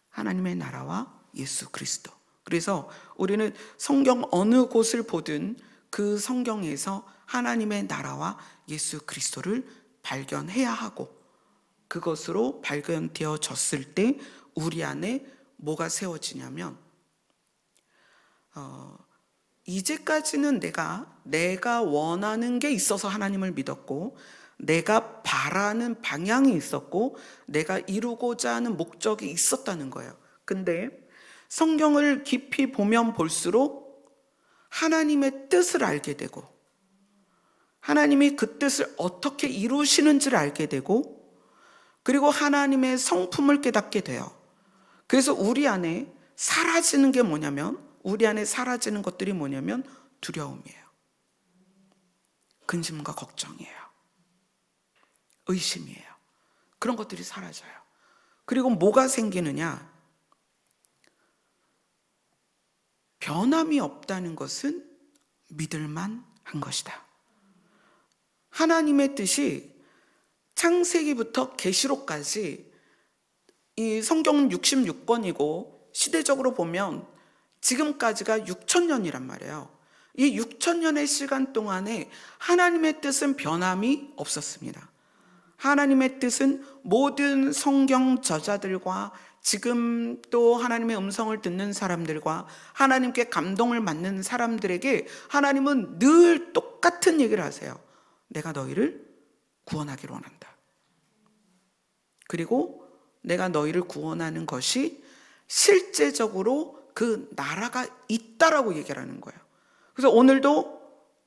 Speaker 1: 하나님의 나라와 예수 그리스도. 그래서 우리는 성경 어느 곳을 보든 그 성경에서 하나님의 나라와 예수 그리스도를 발견해야 하고, 그것으로 발견되어졌을 때 우리 안에 뭐가 세워지냐면 이제까지는 내가 원하는 게 있어서 하나님을 믿었고, 내가 바라는 방향이 있었고, 내가 이루고자 하는 목적이 있었다는 거예요. 근데 성경을 깊이 보면 볼수록 하나님의 뜻을 알게 되고, 하나님이 그 뜻을 어떻게 이루시는지를 알게 되고, 그리고 하나님의 성품을 깨닫게 돼요. 그래서 우리 안에 사라지는 게 뭐냐면, 우리 안에 사라지는 것들이 뭐냐면 두려움이에요. 근심과 걱정이에요. 의심이에요. 그런 것들이 사라져요. 그리고 뭐가 생기느냐? 변함이 없다는 것은 믿을만 한 것이다. 하나님의 뜻이 창세기부터 계시록까지, 이 성경은 66권이고 시대적으로 보면 지금까지가 6,000년이란 말이에요. 이 6,000년의 시간 동안에 하나님의 뜻은 변함이 없었습니다. 하나님의 뜻은 모든 성경 저자들과 지금 또 하나님의 음성을 듣는 사람들과 하나님께 감동을 받는 사람들에게 하나님은 늘 똑같은 얘기를 하세요. 내가 너희를 구원하기를 원한다. 그리고 내가 너희를 구원하는 것이 실제적으로 그 나라가 있다라고 얘기를 하는 거예요. 그래서 오늘도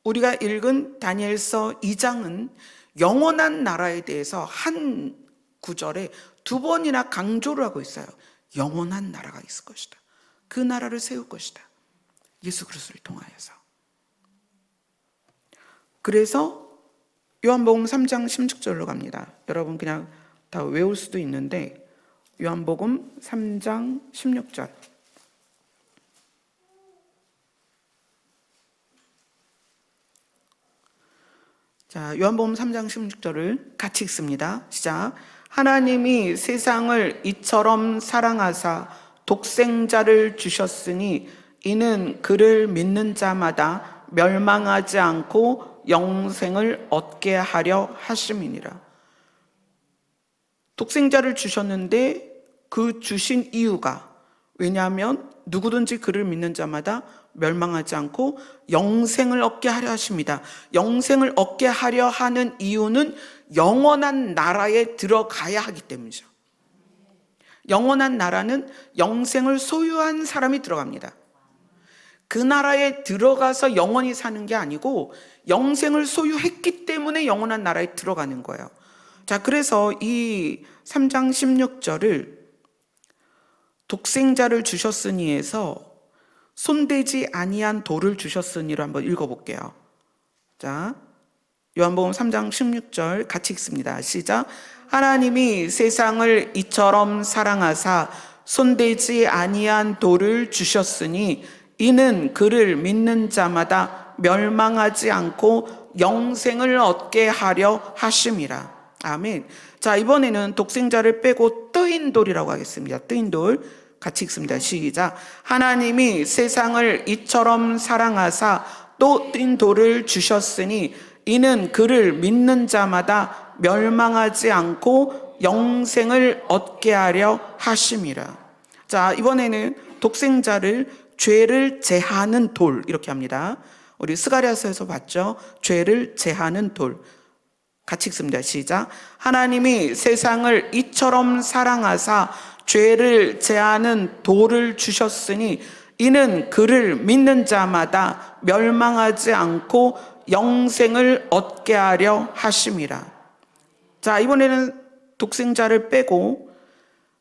Speaker 1: 우리가 읽은 다니엘서 2장은 영원한 나라에 대해서 한 구절에 2번이나 강조를 하고 있어요. 영원한 나라가 있을 것이다. 그 나라를 세울 것이다. 예수 그리스도를 통하여서. 그래서 요한복음 3장 16절로 갑니다. 여러분 그냥 다 외울 수도 있는데 요한복음 3장 16절. 자, 요한복음 3장 16절을 같이 읽습니다. 시작. 하나님이 세상을 이처럼 사랑하사 독생자를 주셨으니 이는 그를 믿는 자마다 멸망하지 않고 영생을 얻게 하려 하심이니라. 독생자를 주셨는데 그 주신 이유가, 왜냐하면 누구든지 그를 믿는 자마다 멸망하지 않고 영생을 얻게 하려 하십니다. 영생을 얻게 하려 하는 이유는 영원한 나라에 들어가야 하기 때문이죠. 영원한 나라는 영생을 소유한 사람이 들어갑니다. 그 나라에 들어가서 영원히 사는 게 아니고 영생을 소유했기 때문에 영원한 나라에 들어가는 거예요. 자, 그래서 이 3장 16절을 독생자를 주셨으니에서 손대지 아니한 돌을 주셨으니로 한번 읽어볼게요. 자, 요한복음 3장 16절 같이 읽습니다. 시작. 하나님이 세상을 이처럼 사랑하사 손대지 아니한 돌을 주셨으니 이는 그를 믿는 자마다 멸망하지 않고 영생을 얻게 하려 하심이라. 아멘. 자, 이번에는 독생자를 빼고 뜨인 돌이라고 하겠습니다. 뜨인 돌 같이 읽습니다. 시작. 하나님이 세상을 이처럼 사랑하사 또 뜨인 돌을 주셨으니 이는 그를 믿는 자마다 멸망하지 않고 영생을 얻게 하려 하심이라. 자, 이번에는 독생자를 죄를 제하는 돌 이렇게 합니다. 우리 스가랴서에서 봤죠? 죄를 제하는 돌. 같이 읽습니다. 시작. 하나님이 세상을 이처럼 사랑하사 죄를 제하는 돌을 주셨으니 이는 그를 믿는 자마다 멸망하지 않고 영생을 얻게 하려 하심이라. 자, 이번에는 독생자를 빼고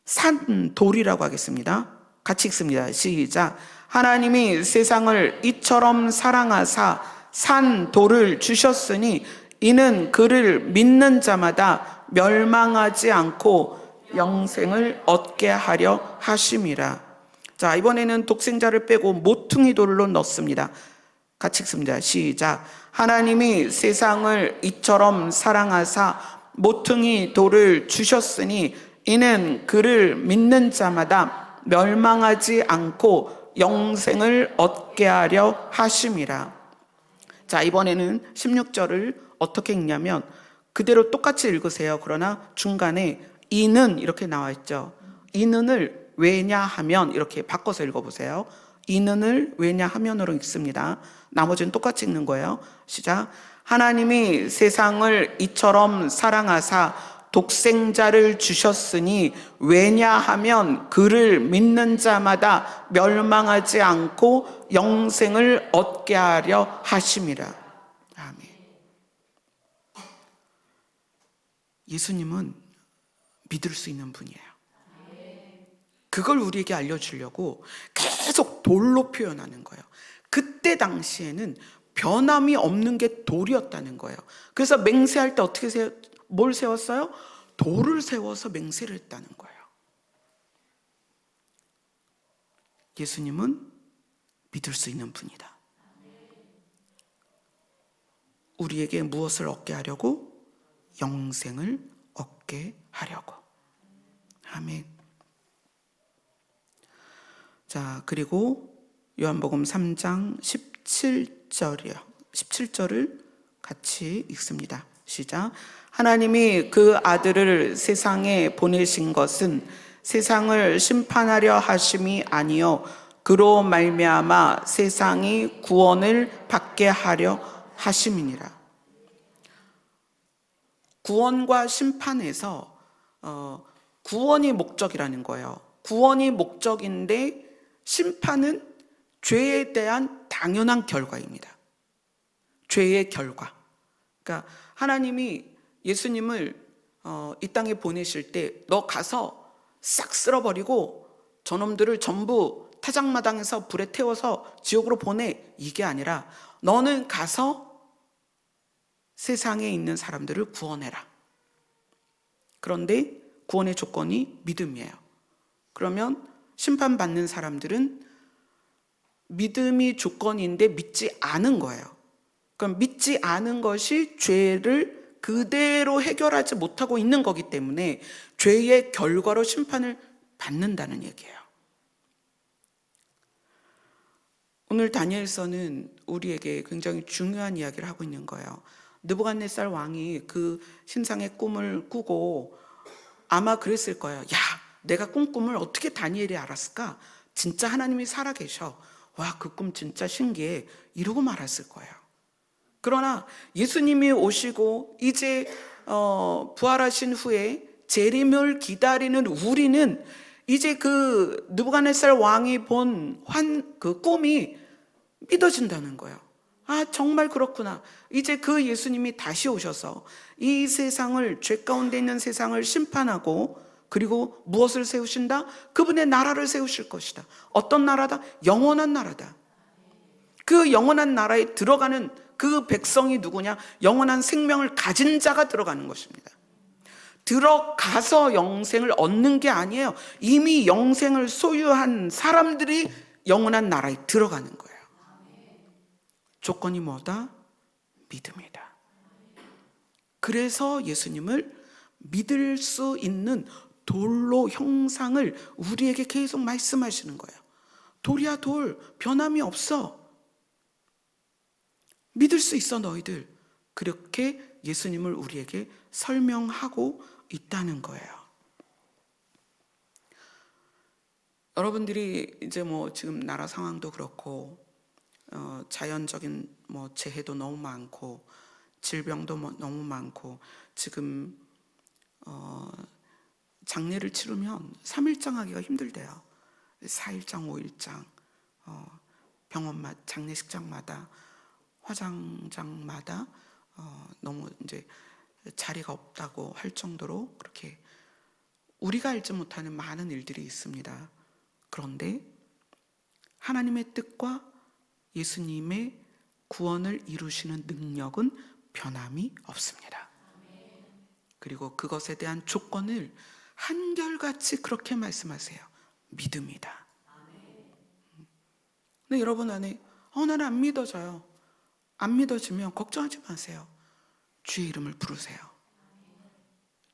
Speaker 1: 산 돌이라고 하겠습니다. 같이 읽습니다. 시작. 하나님이 세상을 이처럼 사랑하사 산 돌을 주셨으니 이는 그를 믿는 자마다 멸망하지 않고 영생을 얻게 하려 하심이라. 자, 이번에는 독생자를 빼고 모퉁이 돌로 넣습니다. 같이 읽습니다. 시작. 하나님이 세상을 이처럼 사랑하사 모퉁이 돌을 주셨으니 이는 그를 믿는 자마다 멸망하지 않고 영생을 얻게 하려 하심이라. 자, 이번에는 16절을 어떻게 읽냐면 그대로 똑같이 읽으세요. 그러나 중간에 이는 이렇게 나와 있죠. 이는을 왜냐하면 이렇게 바꿔서 읽어보세요. 이는을 왜냐하면으로 읽습니다. 나머지는 똑같이 읽는 거예요. 시작. 하나님이 세상을 이처럼 사랑하사 독생자를 주셨으니 왜냐하면 그를 믿는 자마다 멸망하지 않고 영생을 얻게 하려 하심이라. 아멘. 예수님은 믿을 수 있는 분이에요. 그걸 우리에게 알려주려고 계속 돌로 표현하는 거예요. 그때 당시에는 변함이 없는 게 돌이었다는 거예요. 그래서 맹세할 때 어떻게 뭘 세웠어요? 돌을 세워서 맹세를 했다는 거예요. 예수님은 믿을 수 있는 분이다. 우리에게 무엇을 얻게 하려고? 영생을 얻게 하려고. 아멘. 자, 그리고 요한복음 3장 17절이요. 17절을 같이 읽습니다. 시작. 하나님이 그 아들을 세상에 보내신 것은 세상을 심판하려 하심이 아니요 그로 말미암아 세상이 구원을 받게 하려 하심이니라. 구원과 심판에서 구원이 목적이라는 거예요. 구원이 목적인데 심판은 죄에 대한 당연한 결과입니다. 죄의 결과. 그러니까 하나님이 예수님을 이 땅에 보내실 때 너 가서 싹 쓸어버리고 저놈들을 전부 타작마당에서 불에 태워서 지옥으로 보내, 이게 아니라 너는 가서 세상에 있는 사람들을 구원해라. 그런데 구원의 조건이 믿음이에요. 그러면 심판받는 사람들은 믿음이 조건인데 믿지 않은 거예요. 그럼 믿지 않은 것이 죄를 그대로 해결하지 못하고 있는 거기 때문에 죄의 결과로 심판을 받는다는 얘기예요. 오늘 다니엘서는 우리에게 굉장히 중요한 이야기를 하고 있는 거예요. 느부갓네살 왕이 그 신상의 꿈을 꾸고 아마 그랬을 거예요. 야, 내가 꾼 꿈을 어떻게 다니엘이 알았을까? 진짜 하나님이 살아계셔. 와, 그 꿈 진짜 신기해. 이러고 말았을 거예요. 그러나 예수님이 오시고 이제 부활하신 후에 재림을 기다리는 우리는 이제 그 느부갓네살 왕이 본 그 꿈이 믿어진다는 거예요. 아, 정말 그렇구나. 이제 그 예수님이 다시 오셔서 이 세상을, 죄 가운데 있는 세상을 심판하고 그리고 무엇을 세우신다? 그분의 나라를 세우실 것이다. 어떤 나라다? 영원한 나라다. 그 영원한 나라에 들어가는 그 백성이 누구냐? 영원한 생명을 가진 자가 들어가는 것입니다. 들어가서 영생을 얻는 게 아니에요. 이미 영생을 소유한 사람들이 영원한 나라에 들어가는 거예요. 조건이 뭐다? 믿음이다. 그래서 예수님을 믿을 수 있는 돌로 형상을 우리에게 계속 말씀하시는 거예요. 돌이야 돌, 변함이 없어. 믿을 수 있어 너희들. 그렇게 예수님을 우리에게 설명하고 있다는 거예요. 여러분들이 이제 지금 나라 상황도 그렇고 자연적인 재해도 너무 많고 질병도 너무 많고 지금 장례를 치르면 3일장 하기가 힘들대요. 4일장, 5일장 병원마다, 장례식장마다, 화장장마다 너무 이제 자리가 없다고 할 정도로 그렇게 우리가 알지 못하는 많은 일들이 있습니다. 그런데 하나님의 뜻과 예수님의 구원을 이루시는 능력은 변함이 없습니다. 그리고 그것에 대한 조건을 한결같이 그렇게 말씀하세요. 믿음이다. 근데 여러분 안에 나는 안 믿어져요. 안 믿어지면 걱정하지 마세요. 주의 이름을 부르세요.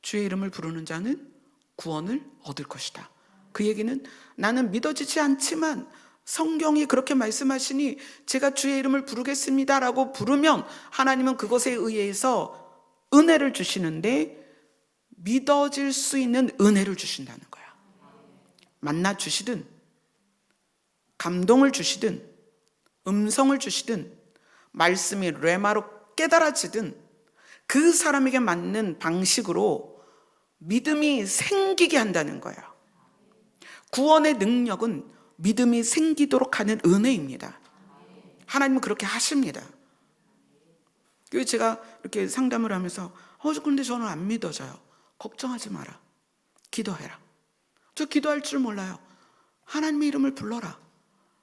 Speaker 1: 주의 이름을 부르는 자는 구원을 얻을 것이다. 그 얘기는 나는 믿어지지 않지만 성경이 그렇게 말씀하시니 제가 주의 이름을 부르겠습니다라고 부르면 하나님은 그것에 의해서 은혜를 주시는데 믿어질 수 있는 은혜를 주신다는 거야. 만나 주시든 감동을 주시든 음성을 주시든 말씀이 레마로 깨달아지든 그 사람에게 맞는 방식으로 믿음이 생기게 한다는 거예요. 구원의 능력은 믿음이 생기도록 하는 은혜입니다. 하나님은 그렇게 하십니다. 그래서 제가 이렇게 상담을 하면서 근데 저는 안 믿어져요. 걱정하지 마라. 기도해라. 저 기도할 줄 몰라요. 하나님의 이름을 불러라.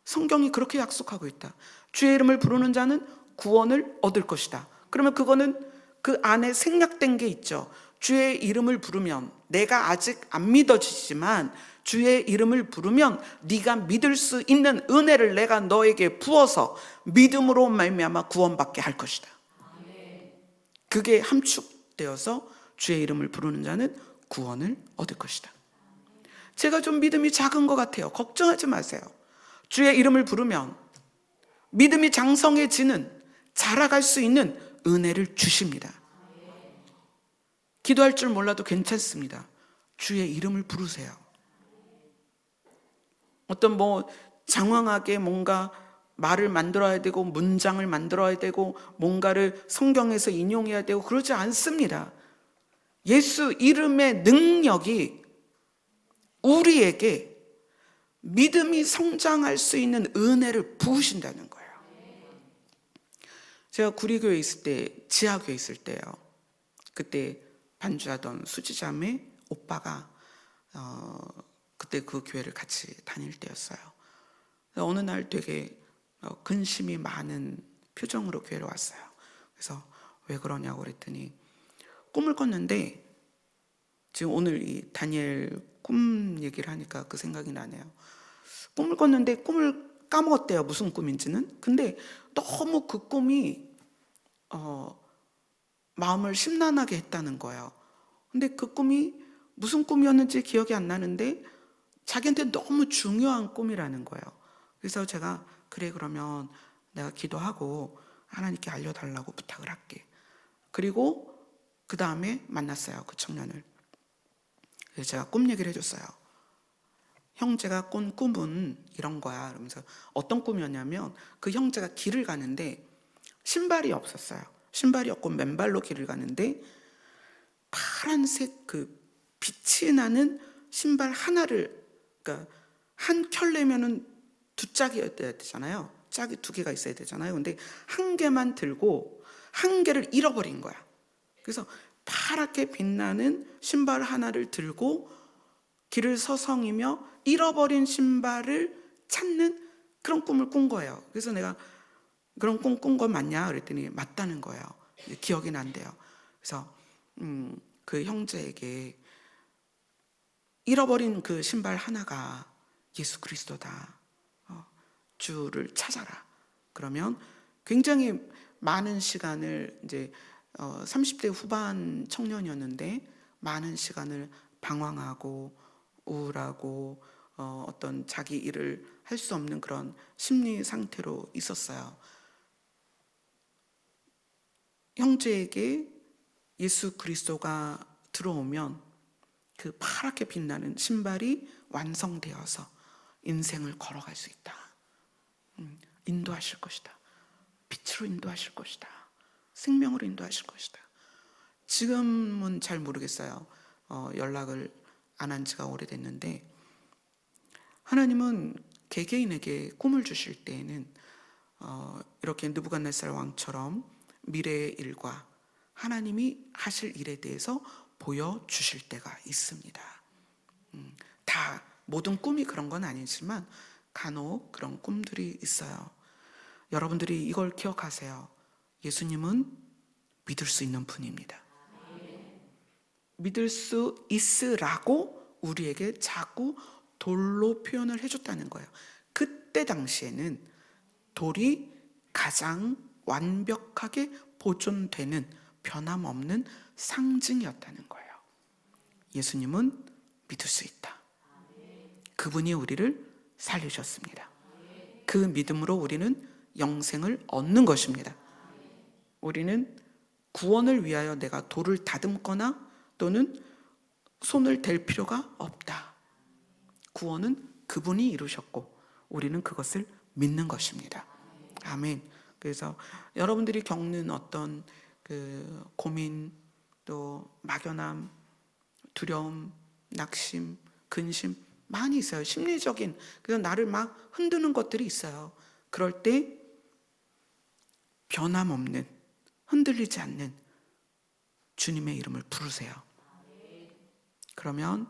Speaker 1: 성경이 그렇게 약속하고 있다. 주의 이름을 부르는 자는 구원을 얻을 것이다. 그러면 그거는 그 안에 생략된 게 있죠. 주의 이름을 부르면 내가 아직 안 믿어지지만 주의 이름을 부르면 네가 믿을 수 있는 은혜를 내가 너에게 부어서 믿음으로 말미암아 구원받게 할 것이다. 그게 함축되어서 주의 이름을 부르는 자는 구원을 얻을 것이다. 제가 좀 믿음이 작은 것 같아요. 걱정하지 마세요. 주의 이름을 부르면 믿음이 장성해지는, 자라갈 수 있는 은혜를 주십니다. 기도할 줄 몰라도 괜찮습니다. 주의 이름을 부르세요. 어떤 장황하게 뭔가 말을 만들어야 되고 문장을 만들어야 되고 뭔가를 성경에서 인용해야 되고 그러지 않습니다. 예수 이름의 능력이 우리에게 믿음이 성장할 수 있는 은혜를 부으신다는 거예요. 제가 구리교회 있을 때, 지하교회 있을 때요, 그때 반주하던 수지자매 오빠가 그때 그 교회를 같이 다닐 때였어요. 어느 날 되게 근심이 많은 표정으로 교회로 왔어요. 그래서 왜 그러냐고 그랬더니 꿈을 꿨는데, 지금 오늘 이 다니엘 꿈 얘기를 하니까 그 생각이 나네요. 꿈을 꿨는데 꿈을 까먹었대요, 무슨 꿈인지는. 근데 너무 그 꿈이 마음을 심란하게 했다는 거예요. 근데 그 꿈이 무슨 꿈이었는지 기억이 안 나는데 자기한테 너무 중요한 꿈이라는 거예요. 그래서 제가 그래, 그러면 내가 기도하고 하나님께 알려달라고 부탁을 할게. 그리고 그 다음에 만났어요, 그 청년을. 그래서 제가 꿈 얘기를 해줬어요. 형제가 꾼 꿈은 이런 거야. 그러면서 어떤 꿈이었냐면, 그 형제가 길을 가는데 신발이 없었어요. 신발이 없고 맨발로 길을 가는데 파란색 그 빛이 나는 신발 하나를, 그러니까 한 켤레면은 두 짝이어야 되잖아요. 짝이 두 개가 있어야 되잖아요. 근데 한 개만 들고 한 개를 잃어버린 거야. 그래서 파랗게 빛나는 신발 하나를 들고 길을 서성이며 잃어버린 신발을 찾는 그런 꿈을 꾼 거예요. 그래서 내가 그런 꿈 꾼 거 맞냐 그랬더니 맞다는 거예요. 기억이 난대요. 그래서 그 형제에게 잃어버린 그 신발 하나가 예수 그리스도다. 주를 찾아라. 그러면 굉장히 많은 시간을, 이제 30대 후반 청년이었는데 많은 시간을 방황하고 우울하고 어떤 자기 일을 할 수 없는 그런 심리 상태로 있었어요. 형제에게 예수 그리스도가 들어오면 그 파랗게 빛나는 신발이 완성되어서 인생을 걸어갈 수 있다. 인도하실 것이다. 빛으로 인도하실 것이다. 생명으로 인도하실 것이다. 지금은 잘 모르겠어요. 연락을 안 한 지가 오래됐는데, 하나님은 개개인에게 꿈을 주실 때에는 이렇게 느부갓네살 왕처럼 미래의 일과 하나님이 하실 일에 대해서 보여주실 때가 있습니다. 다 모든 꿈이 그런 건 아니지만 간혹 그런 꿈들이 있어요. 여러분들이 이걸 기억하세요. 예수님은 믿을 수 있는 분입니다. 믿을 수 있으라고 우리에게 자꾸 돌로 표현을 해줬다는 거예요. 그때 당시에는 돌이 가장 완벽하게 보존되는 변함없는 상징이었다는 거예요. 예수님은 믿을 수 있다. 그분이 우리를 살리셨습니다. 그 믿음으로 우리는 영생을 얻는 것입니다. 우리는 구원을 위하여 내가 돌을 다듬거나 또는 손을 댈 필요가 없다. 구원은 그분이 이루셨고 우리는 그것을 믿는 것입니다. 아멘. 그래서 여러분들이 겪는 어떤 그 고민, 또 막연함, 두려움, 낙심, 근심 많이 있어요. 심리적인, 그래서 나를 막 흔드는 것들이 있어요. 그럴 때 변함없는, 흔들리지 않는 주님의 이름을 부르세요. 그러면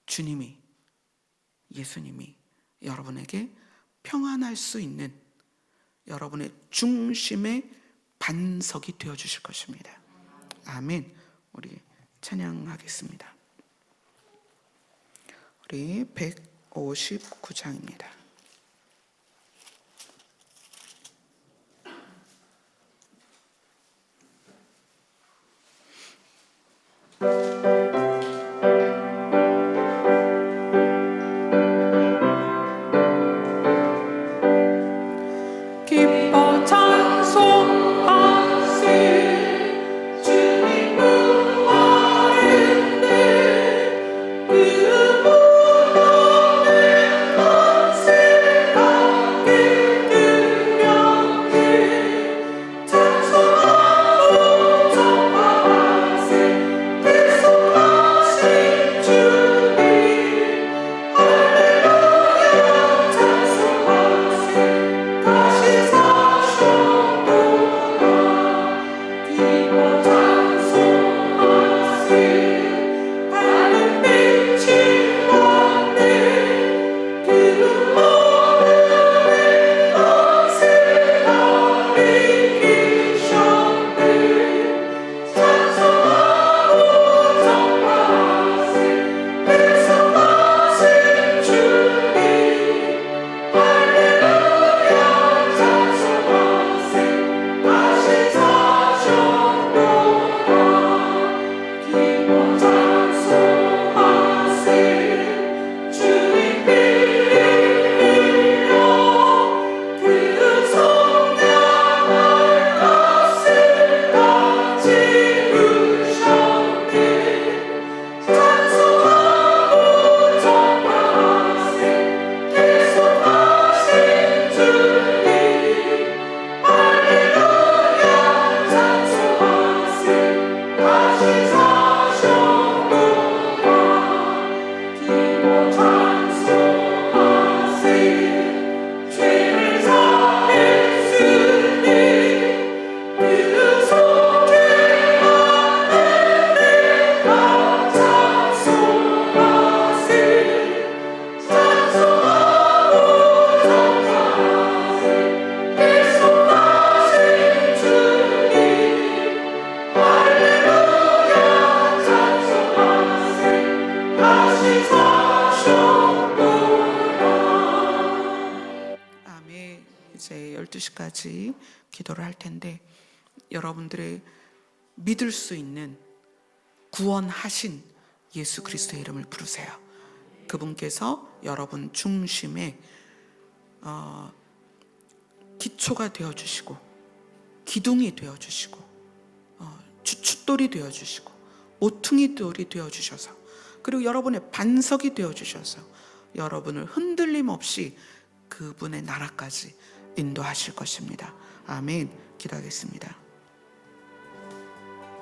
Speaker 1: 주님이, 예수님이 여러분에게 평안할 수 있는 여러분의 중심의 반석이 되어주실 것입니다. 아멘. 우리 찬양하겠습니다. 우리 159장입니다. 기뻐 찬송하세 주님 부활했네 그 무덤의 12시까지 기도를 할 텐데 여러분들의 믿을 수 있는 구원하신 예수 그리스도의 이름을 부르세요. 그분께서 여러분 중심에 기초가 되어주시고 기둥이 되어주시고 주춧돌이 되어주시고 모퉁이 돌이 되어주셔서 그리고 여러분의 반석이 되어주셔서 여러분을 흔들림 없이 그분의 나라까지 인도하실 것입니다. 아멘. 기도하겠습니다.